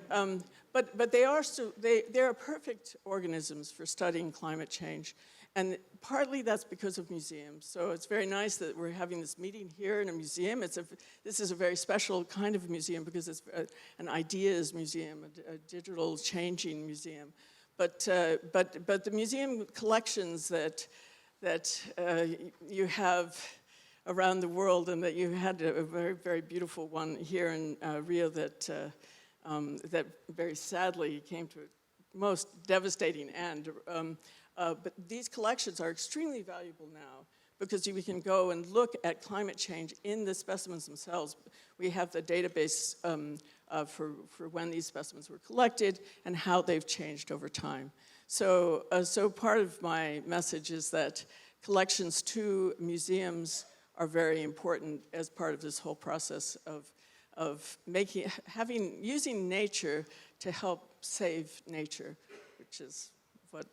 they are perfect organisms for studying climate change, and partly that's because of museums. So it's very nice that we're having this meeting here in a museum. This is a very special kind of museum because it's an ideas museum, a digital changing museum. But the museum collections that you have around the world, and that you had a very, very beautiful one here in Rio that very sadly came to a most devastating end. But these collections are extremely valuable now because we can go and look at climate change in the specimens themselves. We have the database for when these specimens were collected and how they've changed over time. So part of my message is that collections to museums are very important as part of this whole process of using nature to help save nature, which is what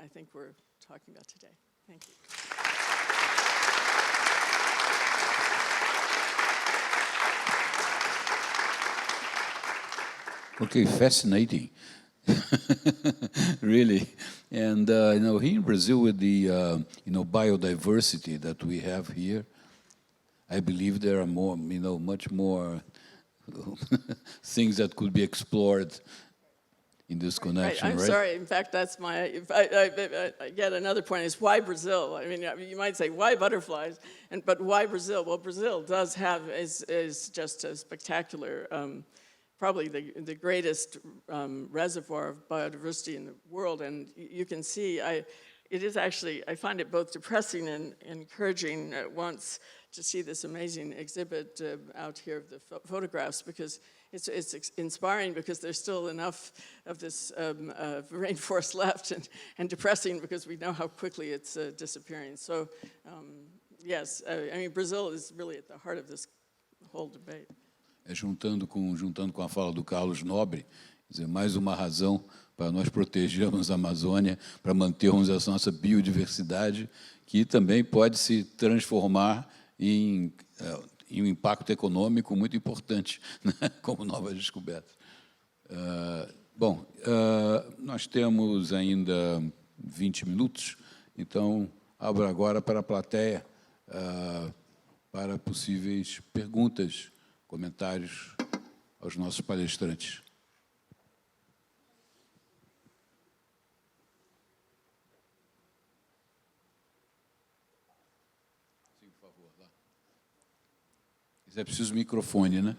I think we're talking about today. Thank you. Okay, fascinating. Really. And here in Brazil, with the biodiversity that we have here, I believe there are more, much more things that could be explored in this connection, I'm right? sorry. In fact, that's my. If I get another point is why Brazil? I mean, you might say why butterflies, but why Brazil? Well, Brazil does have is just a spectacular, probably the greatest reservoir of biodiversity in the world, and you can see. It is actually. I find it both depressing and encouraging at once to see this amazing exhibit out here of the photographs, because it's inspiring because there's still enough of this rainforest left, and depressing because we know how quickly it's disappearing. So, yes, I mean, Brazil is really at the heart of this whole debate. Juntando com a fala do Carlos Nobre, quer dizer, mais uma razão para nós protegermos a Amazônia, para mantermos essa nossa biodiversidade, que também pode se transformar em um impacto econômico muito importante, né, como novas descobertas. Nós temos ainda 20 minutos, então abro agora para a plateia para possíveis perguntas, comentários aos nossos palestrantes. Sim, por favor, lá. É preciso microfone, né?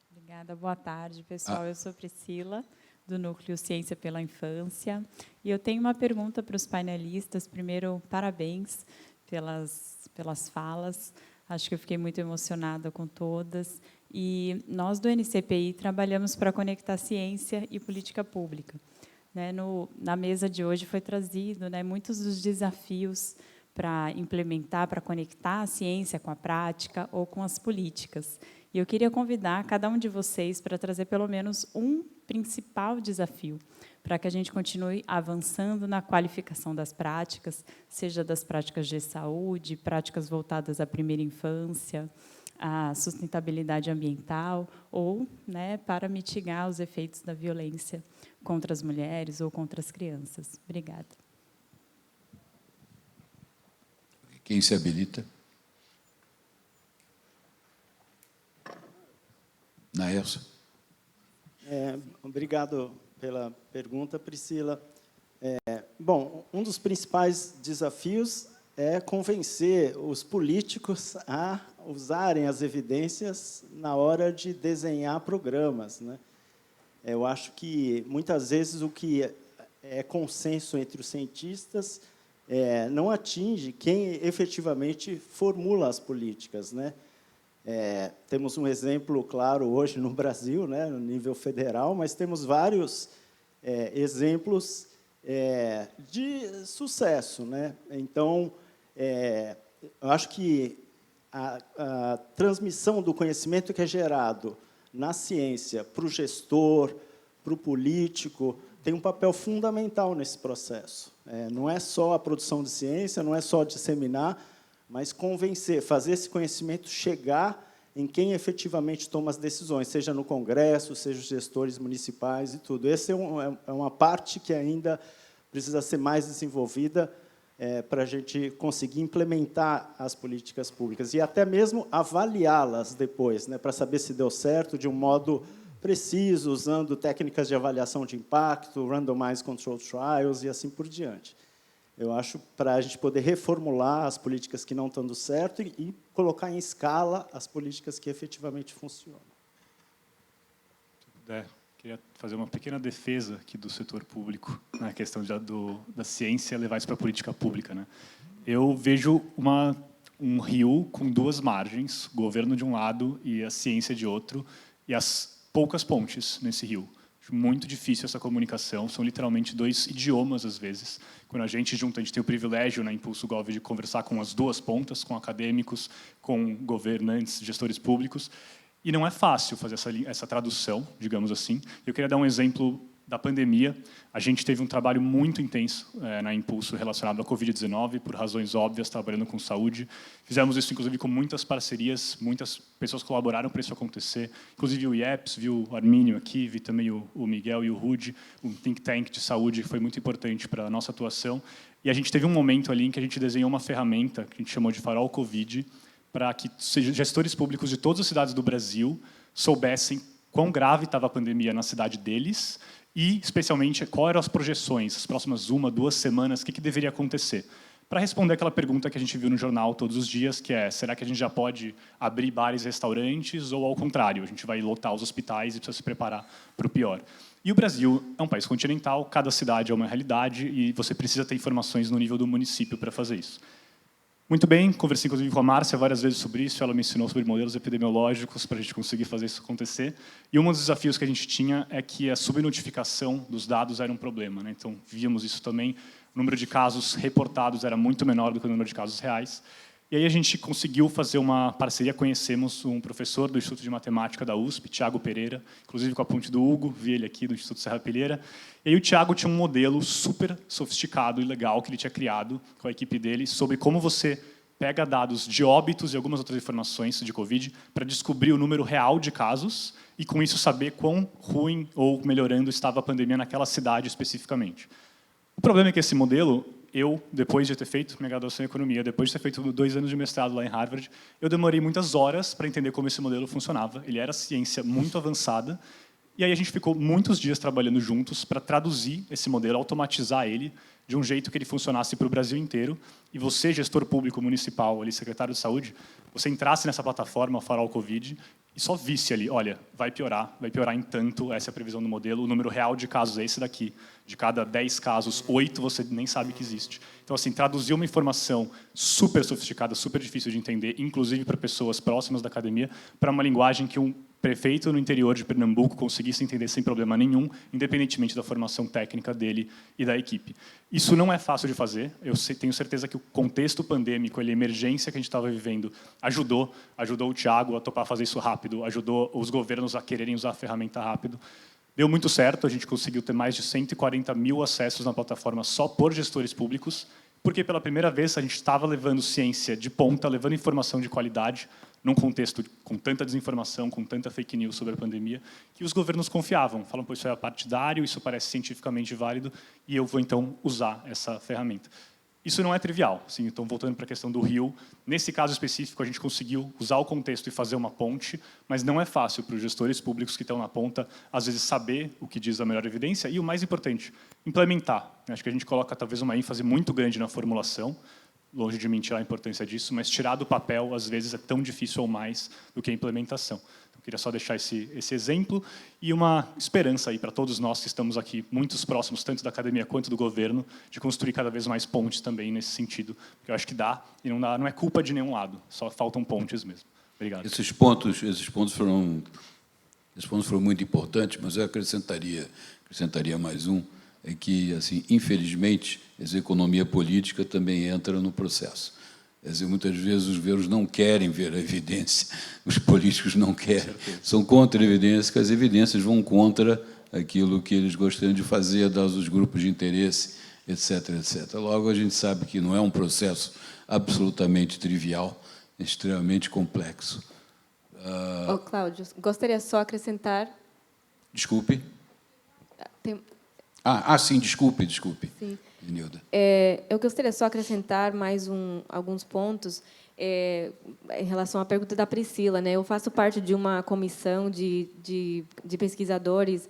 Obrigada, boa tarde, pessoal. Eu sou Priscila, do Núcleo Ciência pela Infância, e eu tenho uma pergunta para os painelistas. Primeiro, parabéns pelas falas. Acho que eu fiquei muito emocionada com todas. E nós, do NCPI, trabalhamos para conectar ciência e política pública. Né, na mesa de hoje foi trazido, né, muitos dos desafios para implementar, para conectar a ciência com a prática ou com as políticas. E eu queria convidar cada um de vocês para trazer pelo menos um principal desafio, para que a gente continue avançando na qualificação das práticas, seja das práticas de saúde, práticas voltadas à primeira infância, à sustentabilidade ambiental, ou, né, para mitigar os efeitos da violência contra as mulheres ou contra as crianças. Obrigada. Quem se habilita? Naelson. Obrigado pela pergunta, Priscila. Bom, um dos principais desafios é convencer os políticos a usarem as evidências na hora de desenhar programas, né? Eu acho que, muitas vezes, o que é consenso entre os cientistas não atinge quem efetivamente formula as políticas, né? Temos um exemplo claro hoje no Brasil, né, no nível federal, mas temos vários exemplos de sucesso, né? Então, eu acho que a transmissão do conhecimento que é gerado na ciência para o gestor, para o político, tem um papel fundamental nesse processo. Não é só a produção de ciência, não é só disseminar, mas convencer, fazer esse conhecimento chegar em quem efetivamente toma as decisões, seja no Congresso, seja os gestores municipais e tudo. Essa é uma parte que ainda precisa ser mais desenvolvida para a gente conseguir implementar as políticas públicas e até mesmo avaliá-las depois, né, para saber se deu certo de um modo preciso, usando técnicas de avaliação de impacto, randomized controlled trials e assim por diante. Eu acho para a gente poder reformular as políticas que não estão dando certo e colocar em escala as políticas que efetivamente funcionam. Se puder, queria fazer uma pequena defesa aqui do setor público, na questão da ciência levar isso para a política pública, né? Eu vejo um rio com duas margens, o governo de um lado e a ciência de outro, e as poucas pontes nesse rio. Acho muito difícil essa comunicação, são literalmente dois idiomas, às vezes. Quando a gente junta, a gente tem o privilégio, na Impulso Gov, de conversar com as duas pontas, com acadêmicos, com governantes, gestores públicos, e não é fácil fazer essa tradução, digamos assim. Eu queria dar um exemplo da pandemia, a gente teve um trabalho muito intenso na Impulso relacionado à Covid-19, por razões óbvias, trabalhando com saúde. Fizemos isso, inclusive, com muitas parcerias, muitas pessoas colaboraram para isso acontecer, inclusive o IEPS, viu o Armínio aqui, vi também o Miguel e o Rude, um think tank de saúde que foi muito importante para a nossa atuação. E a gente teve um momento ali em que a gente desenhou uma ferramenta que a gente chamou de Farol Covid, para que gestores públicos de todas as cidades do Brasil soubessem quão grave estava a pandemia na cidade deles e, especialmente, quais eram as projeções, as próximas 1, 2 semanas, o que deveria acontecer. Para responder aquela pergunta que a gente viu no jornal todos os dias, que é, será que a gente já pode abrir bares e restaurantes, ou, ao contrário, a gente vai lotar os hospitais e precisa se preparar para o pior? E o Brasil é um país continental, cada cidade é uma realidade, e você precisa ter informações no nível do município para fazer isso. Muito bem, conversei inclusive com a Márcia várias vezes sobre isso, ela me ensinou sobre modelos epidemiológicos para a gente conseguir fazer isso acontecer. E um dos desafios que a gente tinha é que a subnotificação dos dados era um problema, né? Então, víamos isso também, o número de casos reportados era muito menor do que o número de casos reais. E aí a gente conseguiu fazer uma parceria, conhecemos um professor do Instituto de Matemática da USP, Tiago Pereira, inclusive com a ponte do Hugo, vi ele aqui do Instituto Serra Pilheira. E aí o Tiago tinha um modelo super sofisticado e legal que ele tinha criado com a equipe dele sobre como você pega dados de óbitos e algumas outras informações de Covid para descobrir o número real de casos e, com isso, saber quão ruim ou melhorando estava a pandemia naquela cidade especificamente. O problema é que esse modelo, depois de ter feito minha graduação em economia, depois de ter feito 2 anos de mestrado lá em Harvard, eu demorei muitas horas para entender como esse modelo funcionava. Ele era ciência muito avançada, e aí a gente ficou muitos dias trabalhando juntos para traduzir esse modelo, automatizar ele, de um jeito que ele funcionasse para o Brasil inteiro, e você, gestor público municipal, ali, secretário de saúde, você entrasse nessa plataforma, o Farol Covid, e só visse ali, olha, vai piorar em tanto, essa é a previsão do modelo, o número real de casos é esse daqui. De cada 10 casos, 8 você nem sabe que existe. Então, assim, traduzir uma informação super sofisticada, super difícil de entender, inclusive para pessoas próximas da academia, para uma linguagem que um prefeito no interior de Pernambuco conseguisse entender sem problema nenhum, independentemente da formação técnica dele e da equipe. Isso não é fácil de fazer. Eu tenho certeza que o contexto pandêmico, a emergência que a gente estava vivendo, ajudou o Tiago a topar fazer isso rápido, ajudou os governos a quererem usar a ferramenta rápido. Deu muito certo, a gente conseguiu ter mais de 140 mil acessos na plataforma só por gestores públicos, porque pela primeira vez a gente estava levando ciência de ponta, levando informação de qualidade, num contexto com tanta desinformação, com tanta fake news sobre a pandemia, que os governos confiavam. Falam, pô, isso é partidário, isso parece cientificamente válido, e eu vou, então, usar essa ferramenta. Isso não é trivial. Assim, então, voltando para a questão do Rio, nesse caso específico, a gente conseguiu usar o contexto e fazer uma ponte, mas não é fácil para os gestores públicos que estão na ponta, às vezes, saber o que diz a melhor evidência e, o mais importante, implementar. Acho que a gente coloca, talvez, uma ênfase muito grande na formulação, longe de mentir a importância disso, mas tirar do papel, às vezes, é tão difícil ou mais do que a implementação. Então, queria só deixar esse exemplo e uma esperança aí para todos nós que estamos aqui, muitos próximos, tanto da academia quanto do governo, de construir cada vez mais pontes também nesse sentido, porque eu acho que dá, e não é culpa de nenhum lado, só faltam pontes mesmo. Obrigado. Esses pontos foram muito importantes, mas eu acrescentaria mais um, é que, assim, infelizmente, essa economia política também entra no processo. Quer dizer, muitas vezes os governos não querem ver a evidência, os políticos não querem, são contra a evidência, que as evidências vão contra aquilo que eles gostariam de fazer, dados os grupos de interesse, etc., etc. Logo, a gente sabe que não é um processo absolutamente trivial, é extremamente complexo. Cláudio, gostaria só de acrescentar... Desculpe. Sim, desculpe, Sim. Nilda. Eu gostaria só de acrescentar mais alguns pontos em relação à pergunta da Priscila, né? Eu faço parte de uma comissão de pesquisadores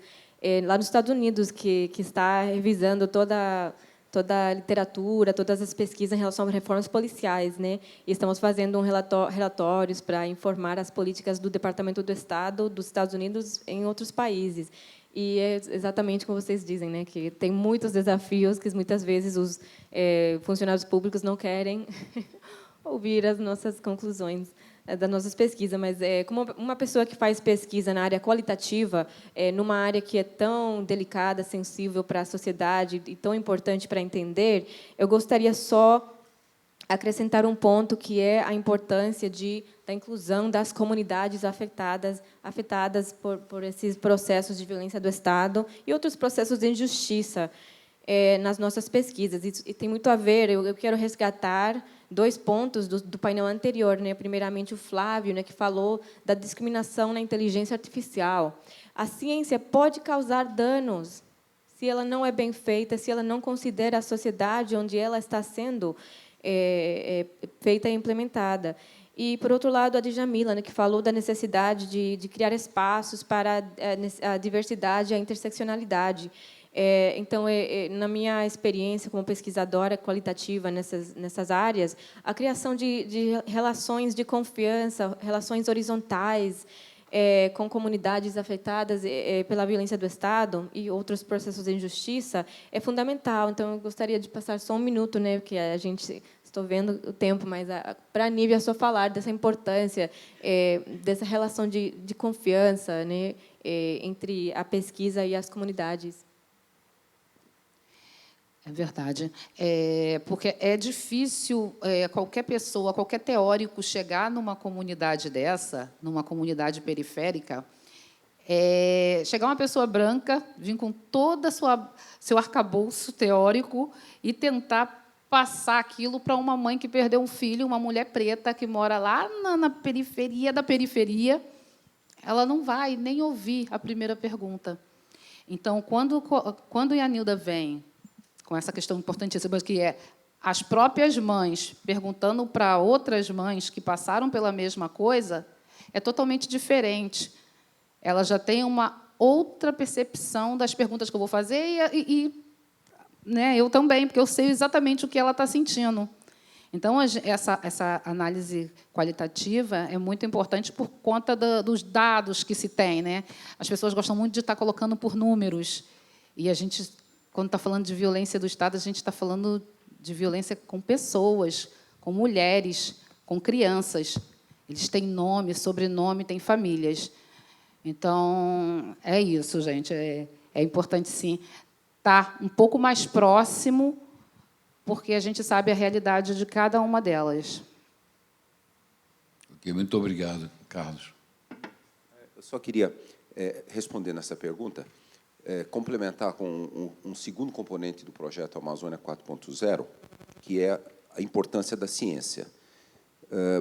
lá nos Estados Unidos que está revisando toda a literatura, todas as pesquisas em relação às reformas policiais, né? E estamos fazendo relatórios para informar as políticas do Departamento do Estado dos Estados Unidos em outros países. E é exatamente como vocês dizem, né, que tem muitos desafios que muitas vezes os funcionários públicos não querem ouvir as nossas conclusões das nossas pesquisas, mas como uma pessoa que faz pesquisa na área qualitativa, numa área que é tão delicada, sensível para a sociedade e tão importante para entender, eu gostaria só acrescentar um ponto que é a importância da inclusão das comunidades afetadas por esses processos de violência do Estado e outros processos de injustiça nas nossas pesquisas. E tem muito a ver, eu quero resgatar 2 pontos do painel anterior, né? Primeiramente, o Flávio, né, que falou da discriminação na inteligência artificial. A ciência pode causar danos se ela não é bem feita, se ela não considera a sociedade onde ela está sendo feita e implementada. E, por outro lado, a Djamila, né, que falou da necessidade de criar espaços para a diversidade e a interseccionalidade. Então, na minha experiência como pesquisadora qualitativa nessas áreas, a criação de relações de confiança, relações horizontais, com comunidades afetadas pela violência do Estado e outros processos de injustiça é fundamental. Então, eu gostaria de passar só um minuto, né, porque a gente estou vendo o tempo, mas para a Nívia só falar dessa importância dessa relação de confiança, né, entre a pesquisa e as comunidades. É verdade. Porque é difícil qualquer pessoa, qualquer teórico chegar numa comunidade dessa, numa comunidade periférica, chegar uma pessoa branca, vir com todo seu arcabouço teórico e tentar passar aquilo para uma mãe que perdeu um filho, uma mulher preta que mora lá na periferia da periferia, ela não vai nem ouvir a primeira pergunta. Então, quando a Yanilda vem com essa questão importantíssima, que é as próprias mães perguntando para outras mães que passaram pela mesma coisa, é totalmente diferente. Ela já tem uma outra percepção das perguntas que eu vou fazer né, eu também, porque eu sei exatamente o que ela está sentindo. Então, essa análise qualitativa é muito importante por conta dos dados que se tem, né? As pessoas gostam muito de estar colocando por números, e a gente, quando está falando de violência do Estado, a gente está falando de violência com pessoas, com mulheres, com crianças. Eles têm nome, sobrenome, têm famílias. Então, é isso, gente. É importante, sim, estar um pouco mais próximo, porque a gente sabe a realidade de cada uma delas. Ok, muito obrigado, Carlos. Eu só queria responder nessa pergunta, complementar com um segundo componente do projeto Amazônia 4.0, que é a importância da ciência.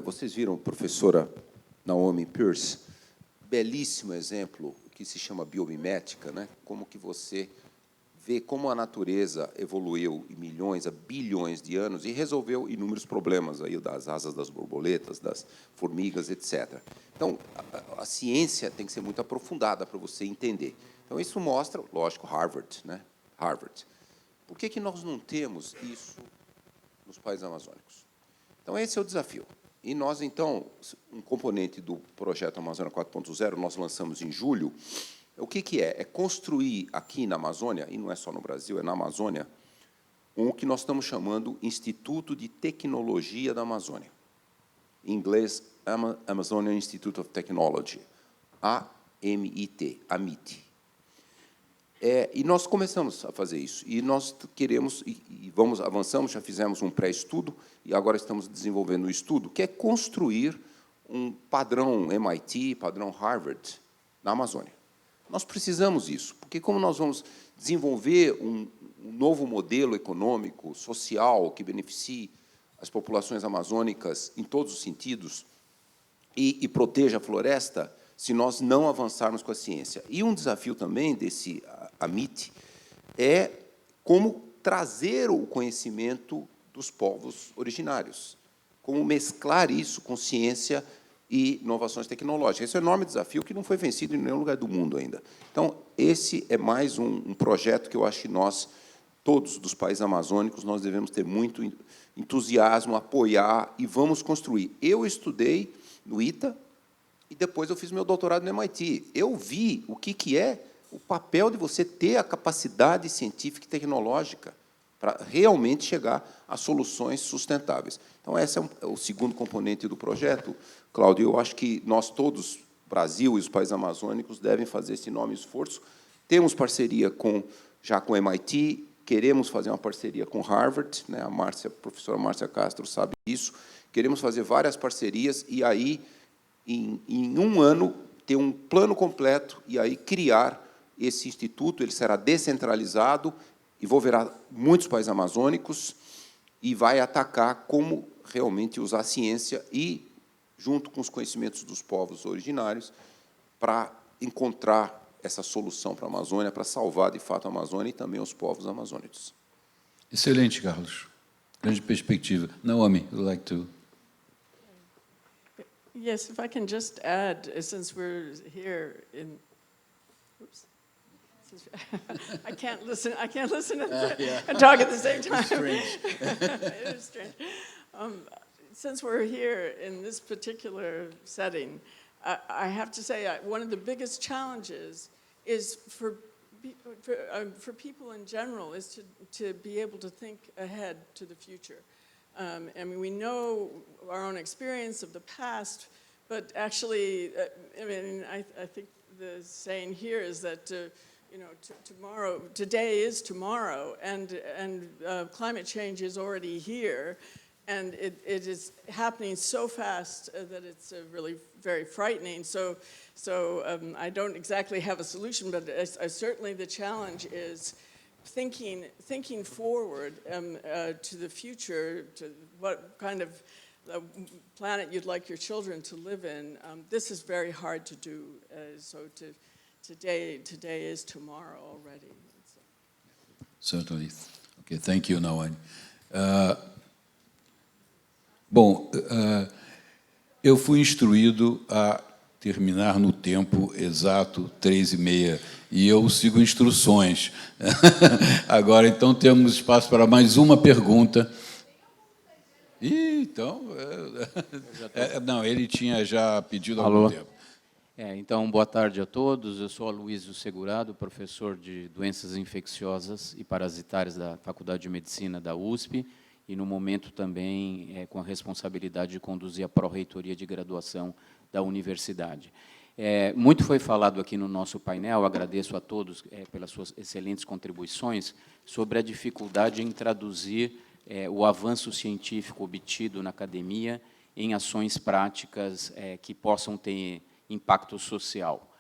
Vocês viram a professora Naomi Pierce, belíssimo exemplo que se chama biomimética, né? Como que você vê como a natureza evoluiu em milhões a bilhões de anos e resolveu inúmeros problemas aí das asas das borboletas, das formigas, etc. Então, a ciência tem que ser muito aprofundada para você entender. Então, isso mostra, lógico, Harvard, né? Harvard. Por que nós não temos isso nos países amazônicos? Então, esse é o desafio. E nós, então, um componente do projeto Amazônia 4.0, nós lançamos em julho. O que é? É construir aqui na Amazônia, e não é só no Brasil, é na Amazônia, o que nós estamos chamando Instituto de Tecnologia da Amazônia. Em inglês, Amazonian Institute of Technology, AMIT, AMIT. E nós começamos a fazer isso. E nós queremos, avançamos, já fizemos um pré-estudo, e agora estamos desenvolvendo um estudo, que é construir um padrão MIT, padrão Harvard, na Amazônia. Nós precisamos disso, porque como nós vamos desenvolver um novo modelo econômico, social, que beneficie as populações amazônicas em todos os sentidos e proteja a floresta, se nós não avançarmos com a ciência. E um desafio também desse AMIT é como trazer o conhecimento dos povos originários, como mesclar isso com ciência e inovações tecnológicas. Esse é um enorme desafio que não foi vencido em nenhum lugar do mundo ainda. Então, esse é mais um projeto que eu acho que nós, todos dos países amazônicos, nós devemos ter muito entusiasmo, apoiar e vamos construir. Eu estudei no ITA e depois eu fiz meu doutorado no MIT. Eu vi o que é o papel de você ter a capacidade científica e tecnológica para realmente chegar a soluções sustentáveis. Então, esse é o segundo componente do projeto. Cláudio, eu acho que nós todos, Brasil e os países amazônicos, devem fazer esse enorme esforço. Temos parceria já com o MIT, queremos fazer uma parceria com Harvard, né? A professora Márcia Castro sabe disso. Queremos fazer várias parcerias e aí, em um ano, ter um plano completo e aí criar esse instituto. Ele será descentralizado, envolverá muitos países amazônicos e vai atacar como realmente usar a ciência e, junto com os conhecimentos dos povos originários, para encontrar essa solução para a Amazônia, para salvar, de fato, a Amazônia e também os povos amazônicos. Excelente, Carlos. Grande perspectiva. Naomi, would like to... Yes, if I can just add, since we're here in... Oops. I can't listen and talk at the same time. It is strange. Since we're here in this particular setting, I have to say one of the biggest challenges is for people in general is to be able to think ahead to the future. I mean, we know our own experience of the past, but actually, I mean, I think the saying here is that you know, today is tomorrow, and climate change is already here. And it is happening so fast that it's really very frightening. So I don't exactly have a solution, but certainly the challenge is thinking forward to the future, to what kind of planet you'd like your children to live in. This is very hard to do. Today is tomorrow already. Certainly. Okay, thank you, Naomi. Bom, eu fui instruído a terminar no tempo exato, 3h30, e eu sigo instruções. Agora, então, temos espaço para mais uma pergunta. Então, não, ele tinha já pedido há algum tempo. Então, boa tarde a todos. Eu sou Aloysio Segurado, professor de Doenças Infecciosas e Parasitárias da Faculdade de Medicina da USP, e, no momento, também com a responsabilidade de conduzir a pró-reitoria de graduação da universidade. Muito foi falado aqui no nosso painel, agradeço a todos pelas suas excelentes contribuições, sobre a dificuldade em traduzir o avanço científico obtido na academia em ações práticas que possam ter impacto social.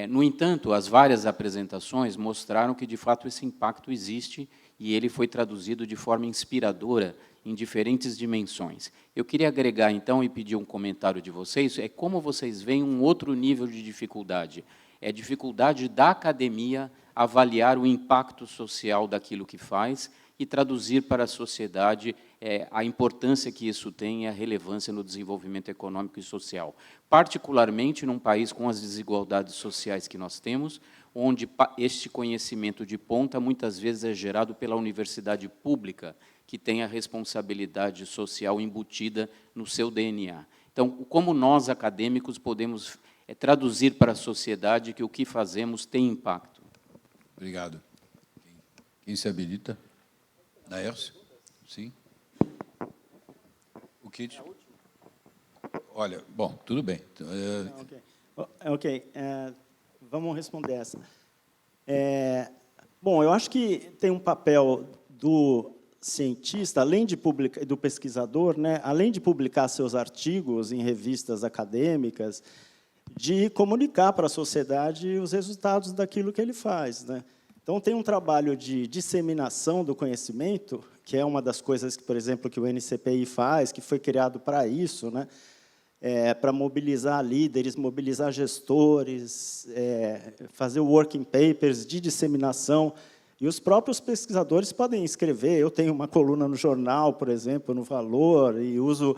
No entanto, as várias apresentações mostraram que, de fato, esse impacto existe e ele foi traduzido de forma inspiradora em diferentes dimensões. Eu queria agregar, então, e pedir um comentário de vocês, como vocês veem um outro nível de dificuldade. É a dificuldade da academia avaliar o impacto social daquilo que faz e traduzir para a sociedade a importância que isso tem e a relevância no desenvolvimento econômico e social. Particularmente num país com as desigualdades sociais que nós temos, onde este conhecimento de ponta muitas vezes é gerado pela universidade pública, que tem a responsabilidade social embutida no seu DNA. Então, como nós, acadêmicos, podemos traduzir para a sociedade que o que fazemos tem impacto? Obrigado. Quem se habilita? Naércio? Sim. O Kid? Olha, bom, tudo bem. Ok. Vamos responder essa. Bom, eu acho que tem um papel do cientista, além de publicar, do pesquisador, né, além de publicar seus artigos em revistas acadêmicas, de comunicar para a sociedade os resultados daquilo que ele faz, né? Então, tem um trabalho de disseminação do conhecimento, que é uma das coisas, que, por exemplo, que o NCPI faz, que foi criado para isso, né? Para mobilizar líderes, mobilizar gestores, fazer working papers de disseminação. E os próprios pesquisadores podem escrever. Eu tenho uma coluna no jornal, por exemplo, no Valor, e uso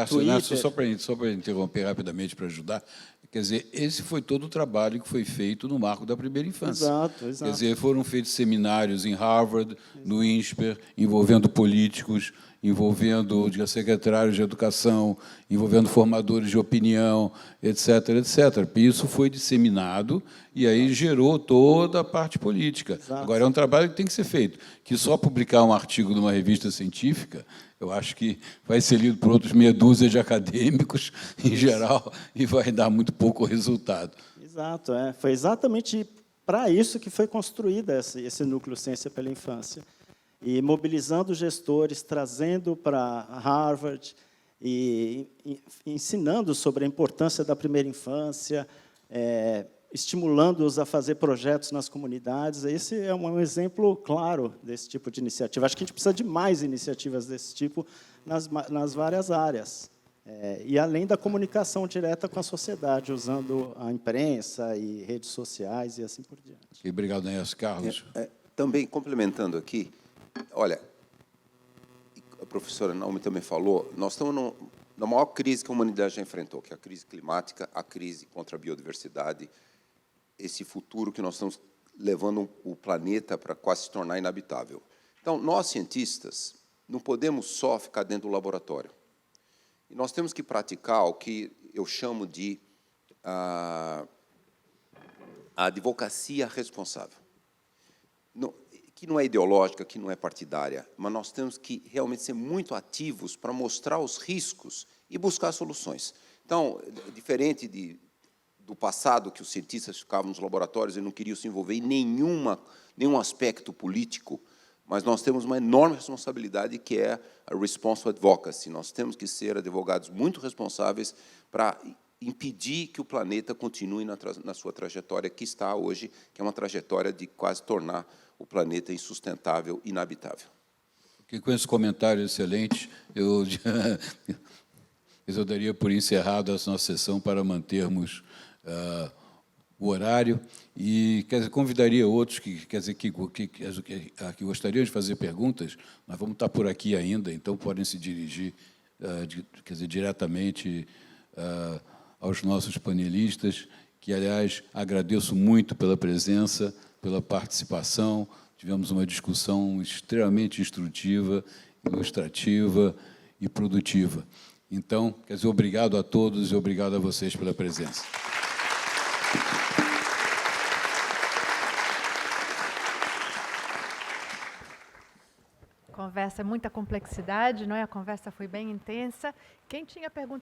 Twitter. Só para interromper rapidamente, para ajudar, quer dizer, esse foi todo o trabalho que foi feito no marco da primeira infância. Exato. Quer dizer, foram feitos seminários em Harvard, no INSPER, envolvendo políticos, envolvendo secretários de educação, envolvendo formadores de opinião, etc., etc. E isso foi disseminado e aí gerou toda a parte política. Exato. Agora, é um trabalho que tem que ser feito, que só publicar um artigo numa revista científica, eu acho que vai ser lido por outros meia dúzia de acadêmicos, em geral, e vai dar muito pouco resultado. Exato. Foi exatamente para isso que foi construída esse núcleo Ciência pela Infância. E mobilizando gestores, trazendo para Harvard e ensinando sobre a importância da primeira infância, estimulando-os a fazer projetos nas comunidades. Esse é um exemplo claro desse tipo de iniciativa. Acho que a gente precisa de mais iniciativas desse tipo nas várias áreas. E além da comunicação direta com a sociedade, usando a imprensa e redes sociais e assim por diante. Obrigado, Néas. Carlos. Também, complementando aqui, olha, a professora Naomi também falou, nós estamos na maior crise que a humanidade já enfrentou, que é a crise climática, a crise contra a biodiversidade, esse futuro que nós estamos levando o planeta para quase se tornar inabitável. Então, nós, cientistas, não podemos só ficar dentro do laboratório. E nós temos que praticar o que eu chamo de a advocacia responsável, que não é ideológica, que não é partidária, mas nós temos que realmente ser muito ativos para mostrar os riscos e buscar soluções. Então, diferente do passado, que os cientistas ficavam nos laboratórios e não queriam se envolver em nenhum aspecto político, mas nós temos uma enorme responsabilidade, que é a responsible advocacy. Nós temos que ser advogados muito responsáveis para impedir que o planeta continue na sua trajetória que está hoje, que é uma trajetória de quase tornar o planeta insustentável, inabitável. Porque com esse comentário excelente, eu daria por encerrado essa nossa sessão para mantermos o horário e convidaria outros que gostariam de fazer perguntas. Nós vamos estar por aqui ainda, então podem se dirigir diretamente aos nossos panelistas, que, aliás, agradeço muito pela presença, pela participação. Tivemos uma discussão extremamente instrutiva, ilustrativa e produtiva. Então, obrigado a todos e obrigado a vocês pela presença. Conversa, muita complexidade, não é? A conversa foi bem intensa. Quem tinha pergunta?